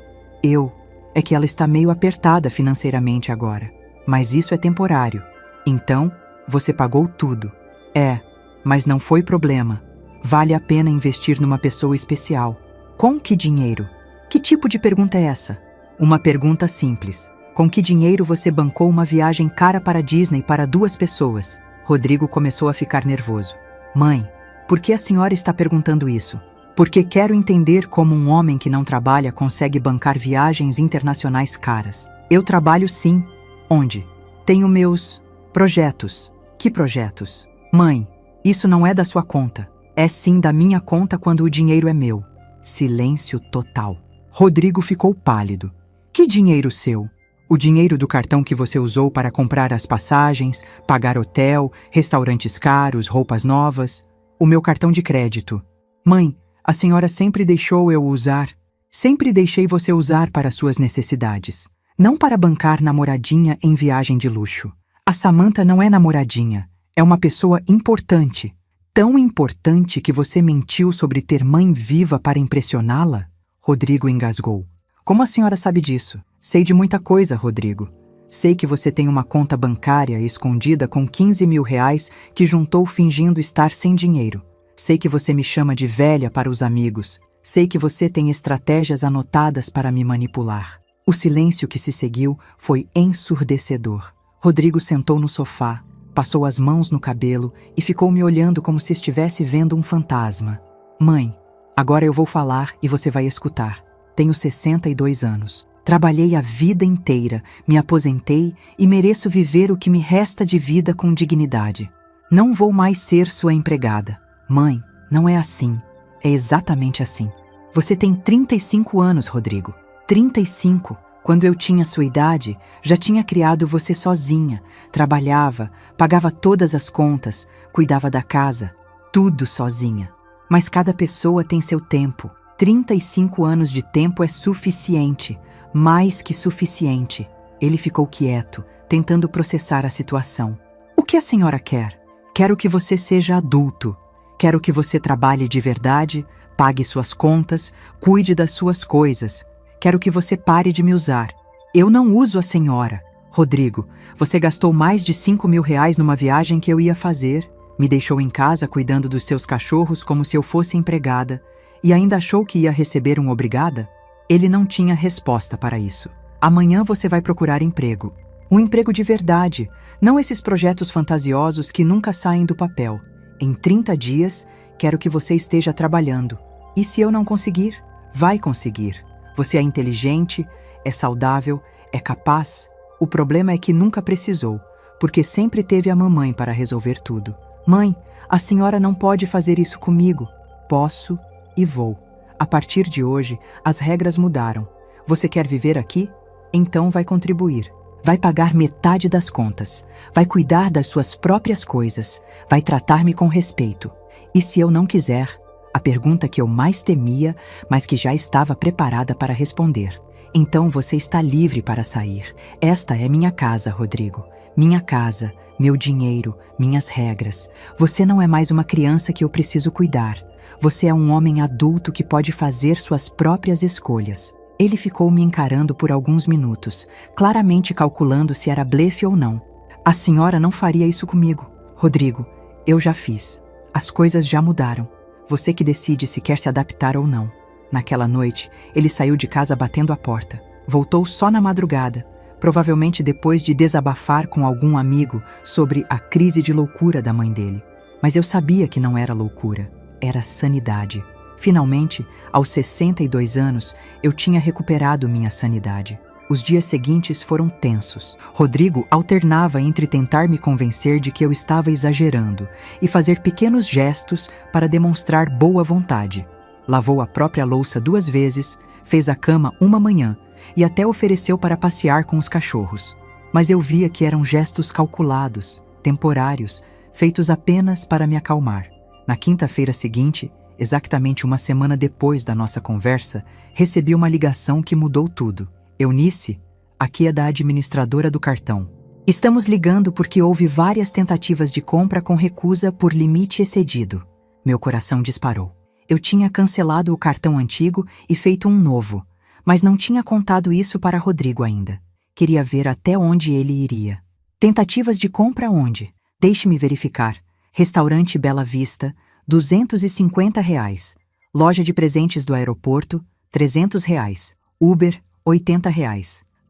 É que ela está meio apertada financeiramente agora. Mas isso é temporário. Então, você pagou tudo. Mas não foi problema. Vale a pena investir numa pessoa especial. Com que dinheiro? Que tipo de pergunta é essa? Uma pergunta simples. Com que dinheiro você bancou uma viagem cara para Disney para 2 pessoas? Rodrigo começou a ficar nervoso. Mãe, por que a senhora está perguntando isso? Porque quero entender como um homem que não trabalha consegue bancar viagens internacionais caras. Eu trabalho sim. Onde? Tenho meus projetos. Que projetos? Mãe, isso não é da sua conta. É sim da minha conta quando o dinheiro é meu. Silêncio total. Rodrigo ficou pálido. Que dinheiro seu? O dinheiro do cartão que você usou para comprar as passagens, pagar hotel, restaurantes caros, roupas novas. O meu cartão de crédito. Mãe, a senhora sempre deixou eu usar. Sempre deixei você usar para suas necessidades. Não para bancar namoradinha em viagem de luxo. A Samantha não é namoradinha. É uma pessoa importante. Tão importante que você mentiu sobre ter mãe viva para impressioná-la? Rodrigo engasgou. Como a senhora sabe disso? Sei de muita coisa, Rodrigo. Sei que você tem uma conta bancária escondida com 15 mil reais que juntou fingindo estar sem dinheiro. Sei que você me chama de velha para os amigos. Sei que você tem estratégias anotadas para me manipular. O silêncio que se seguiu foi ensurdecedor. Rodrigo sentou no sofá, passou as mãos no cabelo e ficou me olhando como se estivesse vendo um fantasma. Mãe, agora eu vou falar e você vai escutar. Tenho 62 anos. Trabalhei a vida inteira, me aposentei e mereço viver o que me resta de vida com dignidade. Não vou mais ser sua empregada. Mãe, não é assim. É exatamente assim. Você tem 35 anos, Rodrigo. 35. Quando eu tinha sua idade, já tinha criado você sozinha. Trabalhava, pagava todas as contas, cuidava da casa. Tudo sozinha. Mas cada pessoa tem seu tempo. 35 anos de tempo é suficiente. Mais que suficiente. Ele ficou quieto, tentando processar a situação. O que a senhora quer? Quero que você seja adulto. Quero que você trabalhe de verdade, pague suas contas, cuide das suas coisas. Quero que você pare de me usar. Eu não uso a senhora. Rodrigo, você gastou mais de 5 mil reais numa viagem que eu ia fazer, me deixou em casa cuidando dos seus cachorros como se eu fosse empregada, e ainda achou que ia receber um obrigada? Ele não tinha resposta para isso. Amanhã você vai procurar emprego. Um emprego de verdade, não esses projetos fantasiosos que nunca saem do papel. Em 30 dias, quero que você esteja trabalhando. E se eu não conseguir? Vai conseguir. Você é inteligente, é saudável, é capaz. O problema é que nunca precisou, porque sempre teve a mamãe para resolver tudo. Mãe, a senhora não pode fazer isso comigo. Posso e vou. A partir de hoje, as regras mudaram. Você quer viver aqui? Então vai contribuir. Vai pagar metade das contas. Vai cuidar das suas próprias coisas. Vai tratar-me com respeito. E se eu não quiser? A pergunta que eu mais temia, mas que já estava preparada para responder. Então você está livre para sair. Esta é minha casa, Rodrigo. Minha casa, meu dinheiro, minhas regras. Você não é mais uma criança que eu preciso cuidar. Você é um homem adulto que pode fazer suas próprias escolhas. Ele ficou me encarando por alguns minutos, claramente calculando se era blefe ou não. A senhora não faria isso comigo. Rodrigo, eu já fiz. As coisas já mudaram. Você que decide se quer se adaptar ou não. Naquela noite, ele saiu de casa batendo a porta. Voltou só na madrugada, provavelmente depois de desabafar com algum amigo sobre a crise de loucura da mãe dele. Mas eu sabia que não era loucura, era sanidade. Finalmente, aos 62 anos, eu tinha recuperado minha sanidade. Os dias seguintes foram tensos. Rodrigo alternava entre tentar me convencer de que eu estava exagerando e fazer pequenos gestos para demonstrar boa vontade. Lavou a própria louça 2 vezes, fez a cama uma manhã e até ofereceu para passear com os cachorros. Mas eu via que eram gestos calculados, temporários, feitos apenas para me acalmar. Na quinta-feira seguinte, exatamente uma semana depois da nossa conversa, recebi uma ligação que mudou tudo. Eunice, aqui é da administradora do cartão. Estamos ligando porque houve várias tentativas de compra com recusa por limite excedido. Meu coração disparou. Eu tinha cancelado o cartão antigo e feito um novo, mas não tinha contado isso para Rodrigo ainda. Queria ver até onde ele iria. Tentativas de compra onde? Deixe-me verificar. Restaurante Bela Vista, R$ 250. Loja de presentes do aeroporto, R$ 300. Uber, R$ 80.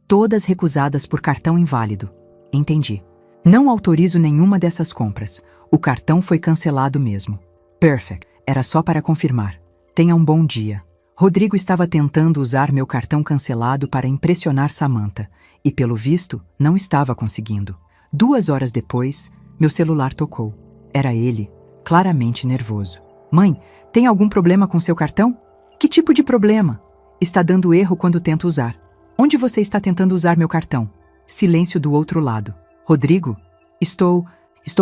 Todas recusadas por cartão inválido. Entendi. Não autorizo nenhuma dessas compras. O cartão foi cancelado mesmo. Perfect. Era só para confirmar. Tenha um bom dia. Rodrigo estava tentando usar meu cartão cancelado para impressionar Samantha, e pelo visto, não estava conseguindo. 2 horas depois, meu celular tocou. Era ele, claramente nervoso. Mãe, tem algum problema com seu cartão? Que tipo de problema? Está dando erro quando tento usar. Onde você está tentando usar meu cartão? Silêncio do outro lado. Rodrigo? Estou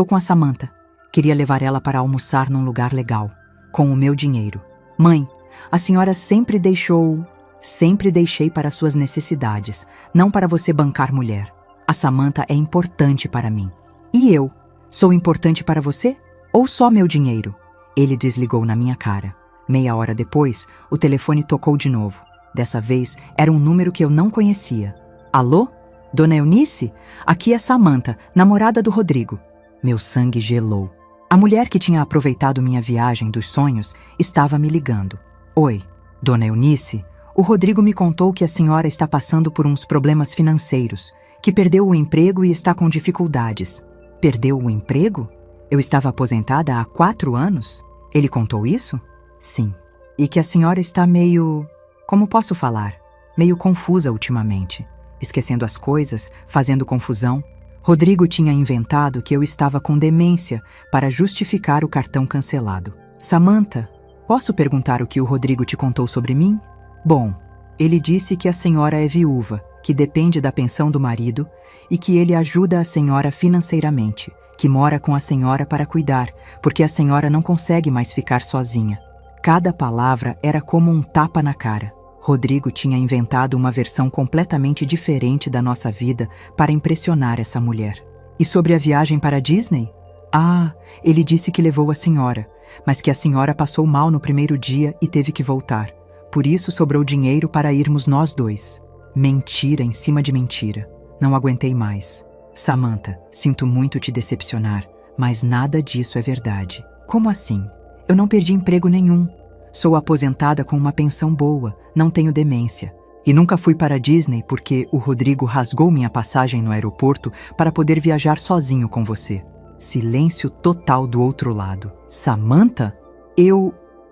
com a Samantha. Queria levar ela para almoçar num lugar legal, com o meu dinheiro. Mãe, a senhora sempre deixei para suas necessidades, não para você bancar mulher. A Samantha é importante para mim. E eu? Sou importante para você? Ou só meu dinheiro? Ele desligou na minha cara. Meia hora depois, o telefone tocou de novo. Dessa vez, era um número que eu não conhecia. Alô? Dona Eunice? Aqui é Samantha, namorada do Rodrigo. Meu sangue gelou. A mulher que tinha aproveitado minha viagem dos sonhos estava me ligando. Oi, Dona Eunice? O Rodrigo me contou que a senhora está passando por uns problemas financeiros, que perdeu o emprego e está com dificuldades. Perdeu o emprego? Eu estava aposentada há 4 anos? Ele contou isso? Sim. E que a senhora está meio... Como posso falar? Meio confusa ultimamente. Esquecendo as coisas, fazendo confusão. Rodrigo tinha inventado que eu estava com demência para justificar o cartão cancelado. Samantha, posso perguntar o que o Rodrigo te contou sobre mim? Bom, ele disse que a senhora é viúva, que depende da pensão do marido e que ele ajuda a senhora financeiramente, que mora com a senhora para cuidar, porque a senhora não consegue mais ficar sozinha. Cada palavra era como um tapa na cara. Rodrigo tinha inventado uma versão completamente diferente da nossa vida para impressionar essa mulher. E sobre a viagem para a Disney? Ah, ele disse que levou a senhora, mas que a senhora passou mal no primeiro dia e teve que voltar. Por isso sobrou dinheiro para irmos nós dois. Mentira em cima de mentira. Não aguentei mais. Samantha, sinto muito te decepcionar, mas nada disso é verdade. Como assim? Eu não perdi emprego nenhum. Sou aposentada com uma pensão boa, não tenho demência. E nunca fui para a Disney porque o Rodrigo rasgou minha passagem no aeroporto para poder viajar sozinho com você. Silêncio total do outro lado. Samantha?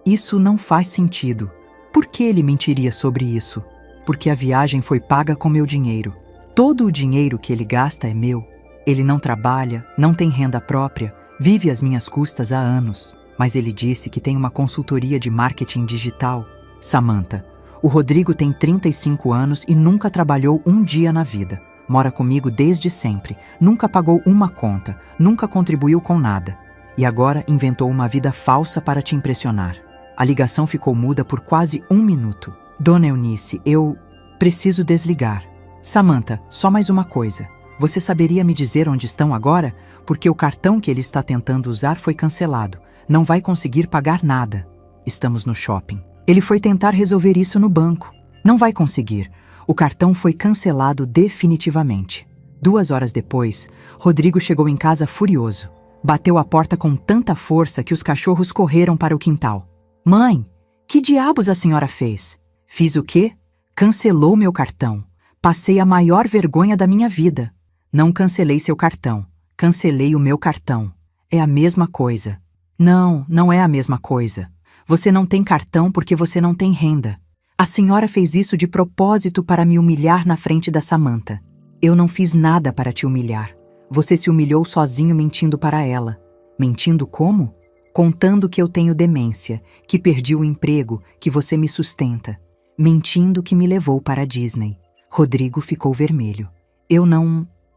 Isso não faz sentido. Por que ele mentiria sobre isso? Porque a viagem foi paga com meu dinheiro. Todo o dinheiro que ele gasta é meu. Ele não trabalha, não tem renda própria, vive às minhas custas há anos. Mas ele disse que tem uma consultoria de marketing digital. Samantha, o Rodrigo tem 35 anos e nunca trabalhou um dia na vida. Mora comigo desde sempre, nunca pagou uma conta, nunca contribuiu com nada. E agora inventou uma vida falsa para te impressionar. A ligação ficou muda por quase 1 minuto. Dona Eunice, eu preciso desligar. Samantha, só mais uma coisa. Você saberia me dizer onde estão agora? Porque o cartão que ele está tentando usar foi cancelado. Não vai conseguir pagar nada. Estamos no shopping. Ele foi tentar resolver isso no banco. Não vai conseguir. O cartão foi cancelado definitivamente. 2 horas depois, Rodrigo chegou em casa furioso. Bateu a porta com tanta força que os cachorros correram para o quintal. Mãe, que diabos a senhora fez? Fiz o quê? Cancelou meu cartão. Passei a maior vergonha da minha vida. Não cancelei seu cartão. Cancelei o meu cartão. É a mesma coisa. Não, não é a mesma coisa. Você não tem cartão porque você não tem renda. A senhora fez isso de propósito para me humilhar na frente da Samantha. Eu não fiz nada para te humilhar. Você se humilhou sozinho mentindo para ela. Mentindo como? Contando que eu tenho demência, que perdi o emprego, que você me sustenta. Mentindo que me levou para a Disney. Rodrigo ficou vermelho.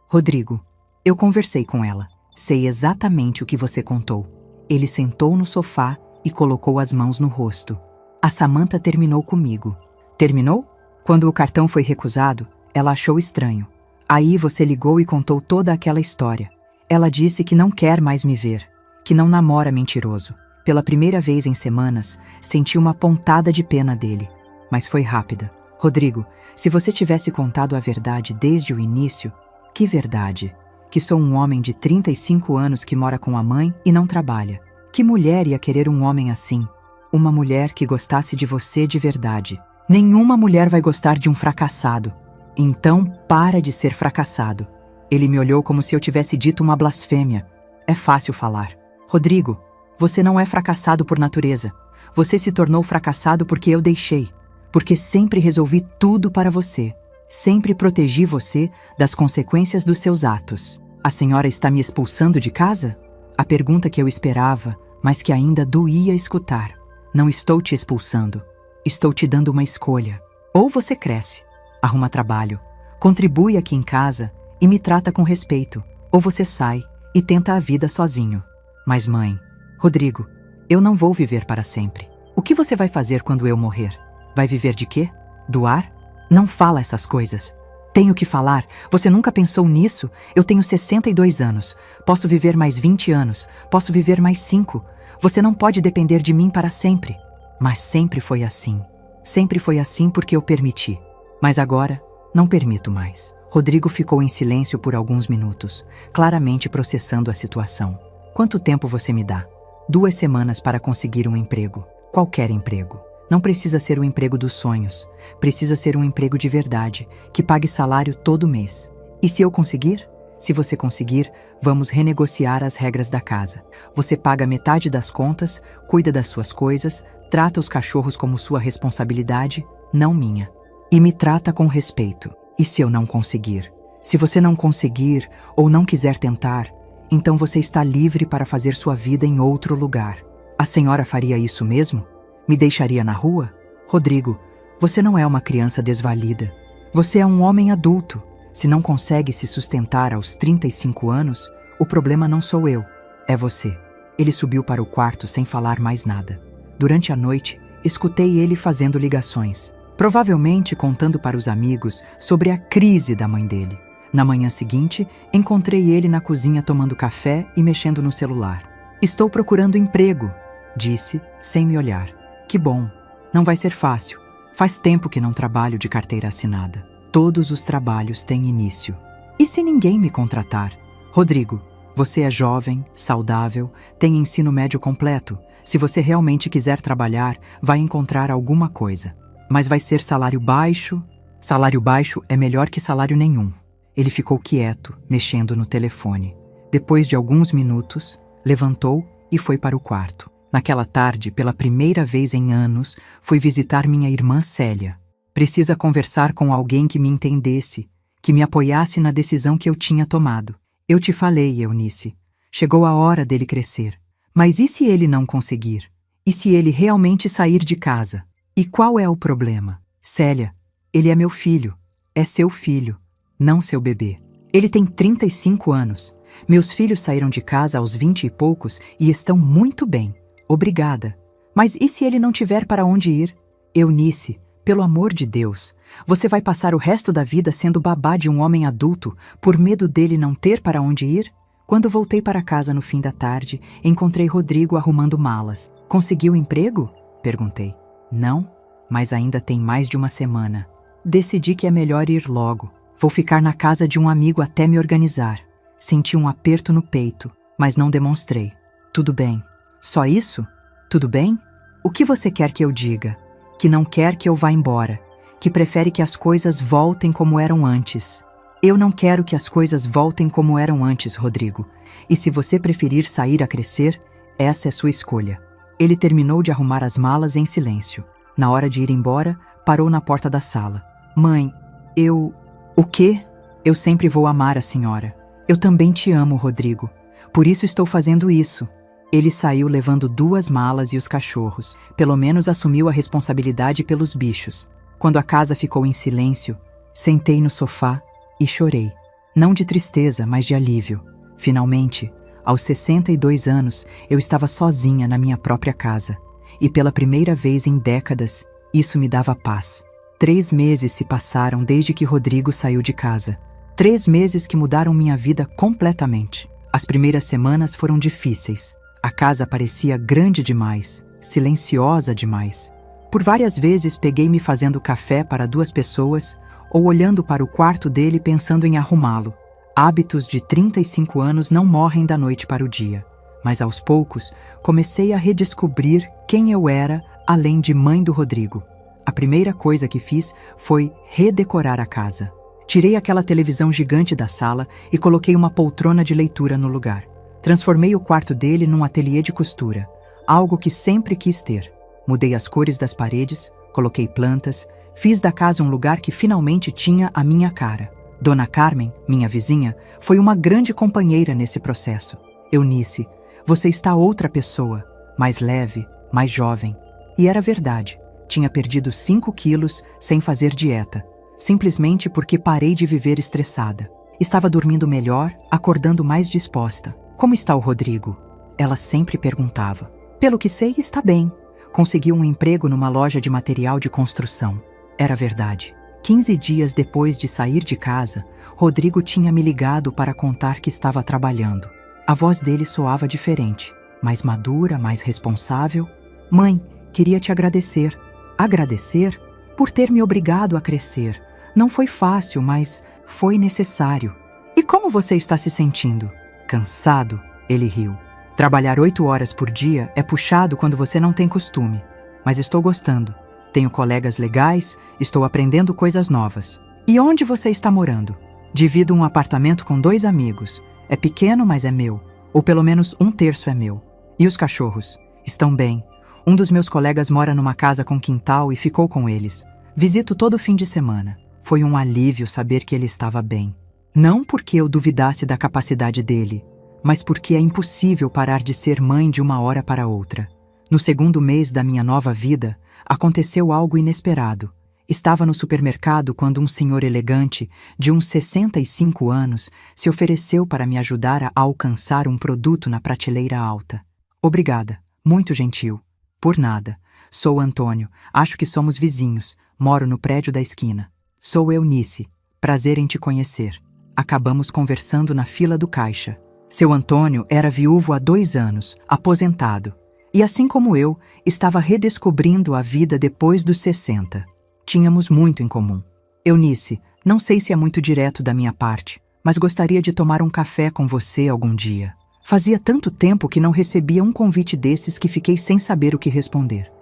Rodrigo, eu conversei com ela. Sei exatamente o que você contou. Ele sentou no sofá e colocou as mãos no rosto. A Samantha terminou comigo. Terminou? Quando o cartão foi recusado, ela achou estranho. Aí você ligou e contou toda aquela história. Ela disse que não quer mais me ver, que não namora mentiroso. Pela primeira vez em semanas, senti uma pontada de pena dele, mas foi rápida. Rodrigo, se você tivesse contado a verdade desde o início... Que verdade? Que sou um homem de 35 anos que mora com a mãe e não trabalha. Que mulher ia querer um homem assim? Uma mulher que gostasse de você de verdade. Nenhuma mulher vai gostar de um fracassado. Então, para de ser fracassado. Ele me olhou como se eu tivesse dito uma blasfêmia. É fácil falar. Rodrigo, você não é fracassado por natureza. Você se tornou fracassado porque eu deixei. Porque sempre resolvi tudo para você. Sempre protegi você das consequências dos seus atos. A senhora está me expulsando de casa? A pergunta que eu esperava, mas que ainda doía escutar. Não estou te expulsando. Estou te dando uma escolha. Ou você cresce, arruma trabalho, contribui aqui em casa e me trata com respeito. Ou você sai e tenta a vida sozinho. Mas mãe, Rodrigo, eu não vou viver para sempre. O que você vai fazer quando eu morrer? Vai viver de quê? Do ar? Não fala essas coisas. Tenho que falar. Você nunca pensou nisso? Eu tenho 62 anos. Posso viver mais 20 anos. Posso viver mais 5. Você não pode depender de mim para sempre. Mas sempre foi assim. Sempre foi assim porque eu permiti. Mas agora, não permito mais. Rodrigo ficou em silêncio por alguns minutos, claramente processando a situação. Quanto tempo você me dá? 2 semanas para conseguir um emprego. Qualquer emprego. Não precisa ser o emprego dos sonhos. Precisa ser um emprego de verdade, que pague salário todo mês. E se eu conseguir? Se você conseguir, vamos renegociar as regras da casa. Você paga metade das contas, cuida das suas coisas, trata os cachorros como sua responsabilidade, não minha. E me trata com respeito. E se eu não conseguir? Se você não conseguir ou não quiser tentar, então você está livre para fazer sua vida em outro lugar. A senhora faria isso mesmo? Me deixaria na rua? Rodrigo, você não é uma criança desvalida. Você é um homem adulto. Se não consegue se sustentar aos 35 anos, o problema não sou eu, é você. Ele subiu para o quarto sem falar mais nada. Durante a noite, escutei ele fazendo ligações, provavelmente contando para os amigos sobre a crise da mãe dele. Na manhã seguinte, encontrei ele na cozinha tomando café e mexendo no celular. Estou procurando emprego, disse, sem me olhar. Que bom. Não vai ser fácil. Faz tempo que não trabalho de carteira assinada. Todos os trabalhos têm início. E se ninguém me contratar? Rodrigo, você é jovem, saudável, tem ensino médio completo. Se você realmente quiser trabalhar, vai encontrar alguma coisa. Mas vai ser salário baixo? Salário baixo é melhor que salário nenhum. Ele ficou quieto, mexendo no telefone. Depois de alguns minutos, levantou e foi para o quarto. Naquela tarde, pela primeira vez em anos, fui visitar minha irmã Célia. Precisa conversar com alguém que me entendesse, que me apoiasse na decisão que eu tinha tomado. Eu te falei, Eunice. Chegou a hora dele crescer. Mas e se ele não conseguir? E se ele realmente sair de casa? E qual é o problema? Célia, ele é meu filho. É seu filho, não seu bebê. Ele tem 35 anos. Meus filhos saíram de casa aos 20 e poucos e estão muito bem. Obrigada. Mas e se ele não tiver para onde ir? Eunice, pelo amor de Deus, você vai passar o resto da vida sendo babá de um homem adulto por medo dele não ter para onde ir? Quando voltei para casa no fim da tarde, encontrei Rodrigo arrumando malas. Conseguiu emprego? Perguntei. Não, mas ainda tem mais de uma semana. Decidi que é melhor ir logo. Vou ficar na casa de um amigo até me organizar. Senti um aperto no peito, mas não demonstrei. Tudo bem. Só isso? Tudo bem? O que você quer que eu diga? Que não quer que eu vá embora. Que prefere que as coisas voltem como eram antes. Eu não quero que as coisas voltem como eram antes, Rodrigo. E se você preferir sair a crescer, essa é sua escolha. Ele terminou de arrumar as malas em silêncio. Na hora de ir embora, parou na porta da sala. Mãe, eu... O quê? Eu sempre vou amar a senhora. Eu também te amo, Rodrigo. Por isso estou fazendo isso. Ele saiu levando 2 malas e os cachorros. Pelo menos assumiu a responsabilidade pelos bichos. Quando a casa ficou em silêncio, sentei no sofá e chorei. Não de tristeza, mas de alívio. Finalmente, aos 62 anos, eu estava sozinha na minha própria casa. E pela primeira vez em décadas, isso me dava paz. 3 meses se passaram desde que Rodrigo saiu de casa. 3 meses que mudaram minha vida completamente. As primeiras semanas foram difíceis. A casa parecia grande demais, silenciosa demais. Por várias vezes peguei-me fazendo café para 2 pessoas ou olhando para o quarto dele pensando em arrumá-lo. Hábitos de 35 anos não morrem da noite para o dia, mas aos poucos comecei a redescobrir quem eu era além de mãe do Rodrigo. A primeira coisa que fiz foi redecorar a casa. Tirei aquela televisão gigante da sala e coloquei uma poltrona de leitura no lugar. Transformei o quarto dele num ateliê de costura, algo que sempre quis ter. Mudei as cores das paredes, coloquei plantas, fiz da casa um lugar que finalmente tinha a minha cara. Dona Carmen, minha vizinha, foi uma grande companheira nesse processo. Eunice, você está outra pessoa, mais leve, mais jovem. E era verdade. Tinha perdido 5 quilos sem fazer dieta, simplesmente porque parei de viver estressada. Estava dormindo melhor, acordando mais disposta. Como está o Rodrigo? Ela sempre perguntava. Pelo que sei, está bem. Conseguiu um emprego numa loja de material de construção. Era verdade. 15 dias depois de sair de casa, Rodrigo tinha me ligado para contar que estava trabalhando. A voz dele soava diferente, mais madura, mais responsável. Mãe, queria te agradecer. Agradecer? Por ter me obrigado a crescer. Não foi fácil, mas foi necessário. E como você está se sentindo? Cansado? Ele riu. Trabalhar 8 horas por dia é puxado quando você não tem costume. Mas estou gostando. Tenho colegas legais, estou aprendendo coisas novas. E onde você está morando? Divido um apartamento com 2 amigos. É pequeno, mas é meu. Ou pelo menos 1/3 é meu. E os cachorros? Estão bem. Um dos meus colegas mora numa casa com quintal e ficou com eles. Visito todo fim de semana. Foi um alívio saber que ele estava bem. Não porque eu duvidasse da capacidade dele, mas porque é impossível parar de ser mãe de uma hora para outra. No 2º mês da minha nova vida, aconteceu algo inesperado. Estava no supermercado quando um senhor elegante, de uns 65 anos, se ofereceu para me ajudar a alcançar um produto na prateleira alta. Obrigada, muito gentil. Por nada. Sou Antônio, acho que somos vizinhos, moro no prédio da esquina. Sou Eunice, prazer em te conhecer. Acabamos conversando na fila do caixa. Seu Antônio era viúvo há 2 anos, aposentado. E assim como eu, estava redescobrindo a vida depois dos 60. Tínhamos muito em comum. Eunice, não sei se é muito direto da minha parte, mas gostaria de tomar um café com você algum dia. Fazia tanto tempo que não recebia um convite desses que fiquei sem saber o que responder.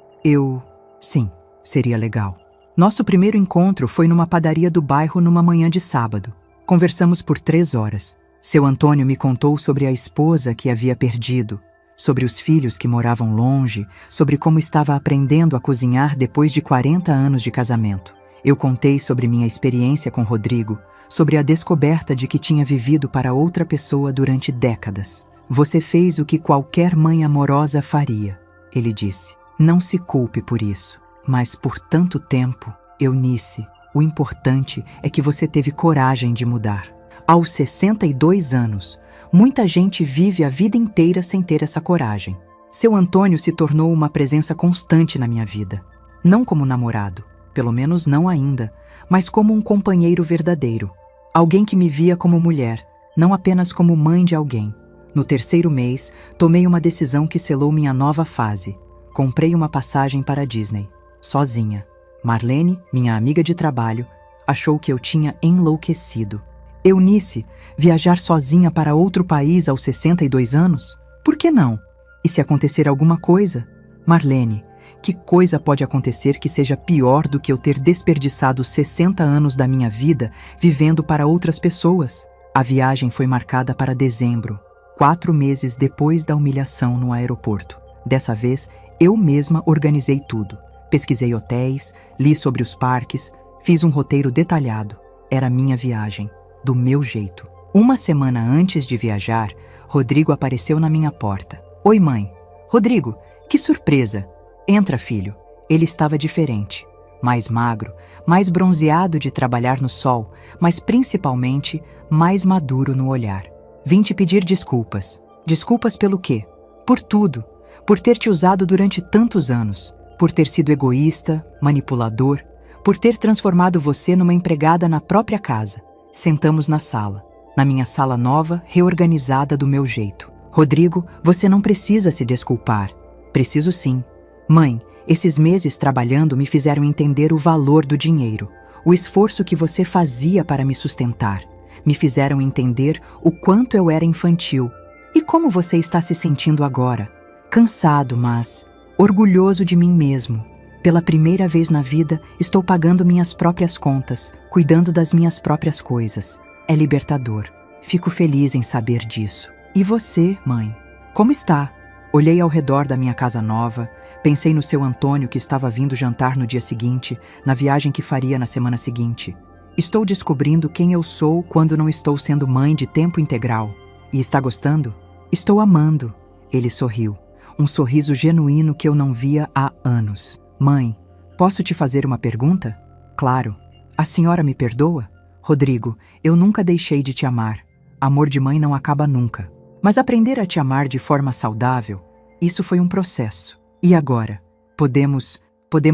Sim, seria legal. Nosso primeiro encontro foi numa padaria do bairro numa manhã de sábado. Conversamos por 3 horas. Seu Antônio me contou sobre a esposa que havia perdido, sobre os filhos que moravam longe, sobre como estava aprendendo a cozinhar depois de 40 anos de casamento. Eu contei sobre minha experiência com Rodrigo, sobre a descoberta de que tinha vivido para outra pessoa durante décadas. Você fez o que qualquer mãe amorosa faria, ele disse. Não se culpe por isso, mas por tanto tempo, Eunice, o importante é que você teve coragem de mudar. Aos 62 anos, muita gente vive a vida inteira sem ter essa coragem. Seu Antônio se tornou uma presença constante na minha vida. Não como namorado, pelo menos não ainda, mas como um companheiro verdadeiro. Alguém que me via como mulher, não apenas como mãe de alguém. No 3º mês, tomei uma decisão que selou minha nova fase. Comprei uma passagem para a Disney, sozinha. Marlene, minha amiga de trabalho, achou que eu tinha enlouquecido. Eunice, viajar sozinha para outro país aos 62 anos? Por que não? E se acontecer alguma coisa? Marlene, que coisa pode acontecer que seja pior do que eu ter desperdiçado 60 anos da minha vida vivendo para outras pessoas? A viagem foi marcada para dezembro, 4 meses depois da humilhação no aeroporto. Dessa vez, eu mesma organizei tudo. Pesquisei hotéis, li sobre os parques, fiz um roteiro detalhado. Era minha viagem. Do meu jeito. Uma semana antes de viajar, Rodrigo apareceu na minha porta. Oi, mãe. Rodrigo, que surpresa. Entra, filho. Ele estava diferente. Mais magro, mais bronzeado de trabalhar no sol, mas principalmente mais maduro no olhar. Vim te pedir desculpas. Desculpas pelo quê? Por tudo. Por ter te usado durante tantos anos. Por ter sido egoísta, manipulador. Por ter transformado você numa empregada na própria casa. Sentamos na sala, na minha sala nova, reorganizada do meu jeito. Rodrigo, você não precisa se desculpar. Preciso sim. Mãe, esses meses trabalhando me fizeram entender o valor do dinheiro, o esforço que você fazia para me sustentar. Me fizeram entender o quanto eu era infantil. E como você está se sentindo agora? Cansado, mas orgulhoso de mim mesmo. Pela primeira vez na vida, estou pagando minhas próprias contas, cuidando das minhas próprias coisas. É libertador. Fico feliz em saber disso. E você, mãe? Como está? Olhei ao redor da minha casa nova, pensei no seu Antônio que estava vindo jantar no dia seguinte, na viagem que faria na semana seguinte. Estou descobrindo quem eu sou quando não estou sendo mãe de tempo integral. E está gostando? Estou amando. Ele sorriu. Um sorriso genuíno que eu não via há anos. Mãe, posso te fazer uma pergunta? Claro. A senhora me perdoa? Rodrigo, eu nunca deixei de te amar. Amor de mãe não acaba nunca. Mas aprender a te amar de forma saudável, isso foi um processo. E agora? Podemos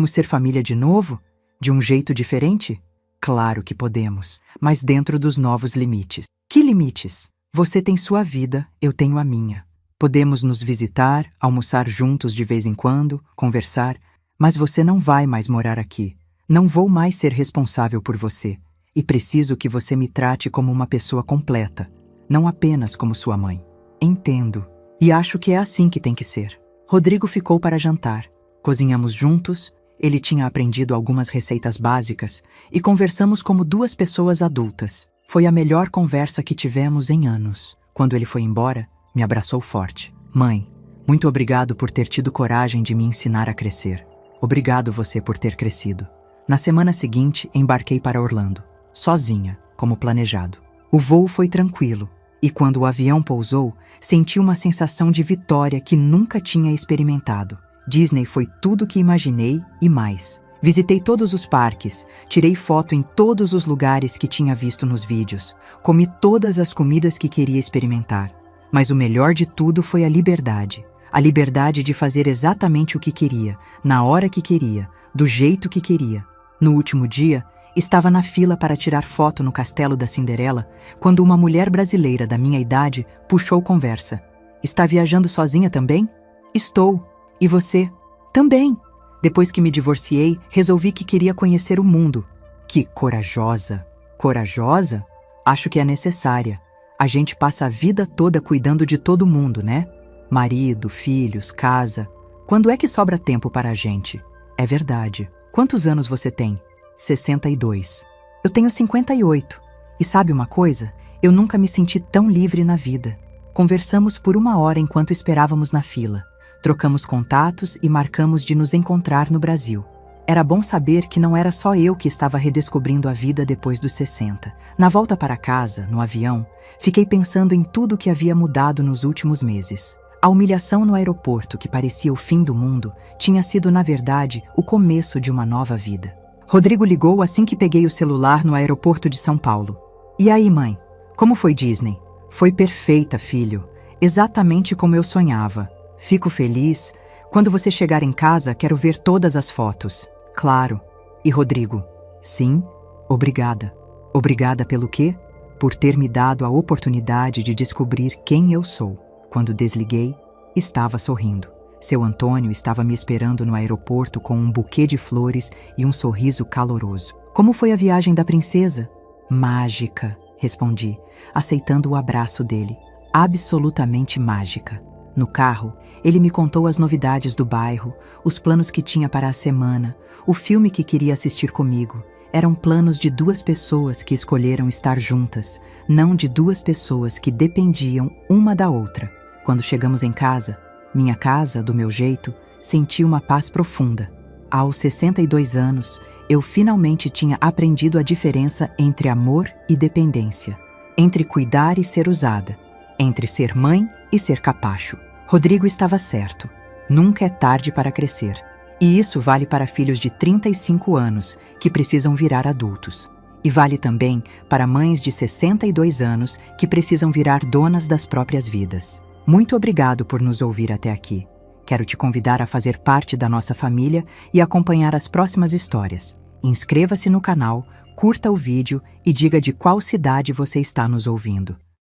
ser família de novo? De um jeito diferente? Claro que podemos, mas dentro dos novos limites. Que limites? Você tem sua vida, eu tenho a minha. Podemos nos visitar, almoçar juntos de vez em quando, conversar, mas você não vai mais morar aqui. Não vou mais ser responsável por você. E preciso que você me trate como uma pessoa completa, não apenas como sua mãe. Entendo. E acho que é assim que tem que ser. Rodrigo ficou para jantar. Cozinhamos juntos, ele tinha aprendido algumas receitas básicas e conversamos como duas pessoas adultas. Foi a melhor conversa que tivemos em anos. Quando ele foi embora, me abraçou forte. Mãe, muito obrigado por ter tido coragem de me ensinar a crescer. Obrigado você por ter crescido. Na semana seguinte, embarquei para Orlando, sozinha, como planejado. O voo foi tranquilo. E quando o avião pousou, senti uma sensação de vitória que nunca tinha experimentado. Disney foi tudo o que imaginei e mais. Visitei todos os parques, tirei foto em todos os lugares que tinha visto nos vídeos, comi todas as comidas que queria experimentar. Mas o melhor de tudo foi a liberdade. A liberdade de fazer exatamente o que queria, na hora que queria, do jeito que queria. No último dia, estava na fila para tirar foto no Castelo da Cinderela, quando uma mulher brasileira da minha idade puxou conversa. Está viajando sozinha também? Estou. E você? Também. Depois que me divorciei, resolvi que queria conhecer o mundo. Que corajosa. Corajosa? Acho que é necessária. A gente passa a vida toda cuidando de todo mundo, né? Marido, filhos, casa. Quando é que sobra tempo para a gente? É verdade. Quantos anos você tem? 62. Eu tenho 58. E sabe uma coisa? Eu nunca me senti tão livre na vida. Conversamos por 1 hora enquanto esperávamos na fila. Trocamos contatos e marcamos de nos encontrar no Brasil. Era bom saber que não era só eu que estava redescobrindo a vida depois dos 60. Na volta para casa, no avião, fiquei pensando em tudo que havia mudado nos últimos meses. A humilhação no aeroporto, que parecia o fim do mundo, tinha sido, na verdade, o começo de uma nova vida. Rodrigo ligou assim que peguei o celular no aeroporto de São Paulo. E aí, mãe? Como foi Disney? Foi perfeita, filho. Exatamente como eu sonhava. Fico feliz. Quando você chegar em casa, quero ver todas as fotos. Claro. E Rodrigo? Sim, obrigada. Obrigada pelo quê? Por ter me dado a oportunidade de descobrir quem eu sou. Quando desliguei, estava sorrindo. Seu Antônio estava me esperando no aeroporto com um buquê de flores e um sorriso caloroso. Como foi a viagem da princesa? Mágica, respondi, aceitando o abraço dele. Absolutamente mágica. No carro, ele me contou as novidades do bairro, os planos que tinha para a semana, o filme que queria assistir comigo. Eram planos de 2 pessoas que escolheram estar juntas, não de 2 pessoas que dependiam uma da outra. Quando chegamos em casa, minha casa, do meu jeito, senti uma paz profunda. Aos 62 anos, eu finalmente tinha aprendido a diferença entre amor e dependência, entre cuidar e ser usada, entre ser mãe e ser capacho. Rodrigo estava certo. Nunca é tarde para crescer. E isso vale para filhos de 35 anos que precisam virar adultos. E vale também para mães de 62 anos que precisam virar donas das próprias vidas. Muito obrigado por nos ouvir até aqui. Quero te convidar a fazer parte da nossa família e acompanhar as próximas histórias. Inscreva-se no canal, curta o vídeo e diga de qual cidade você está nos ouvindo.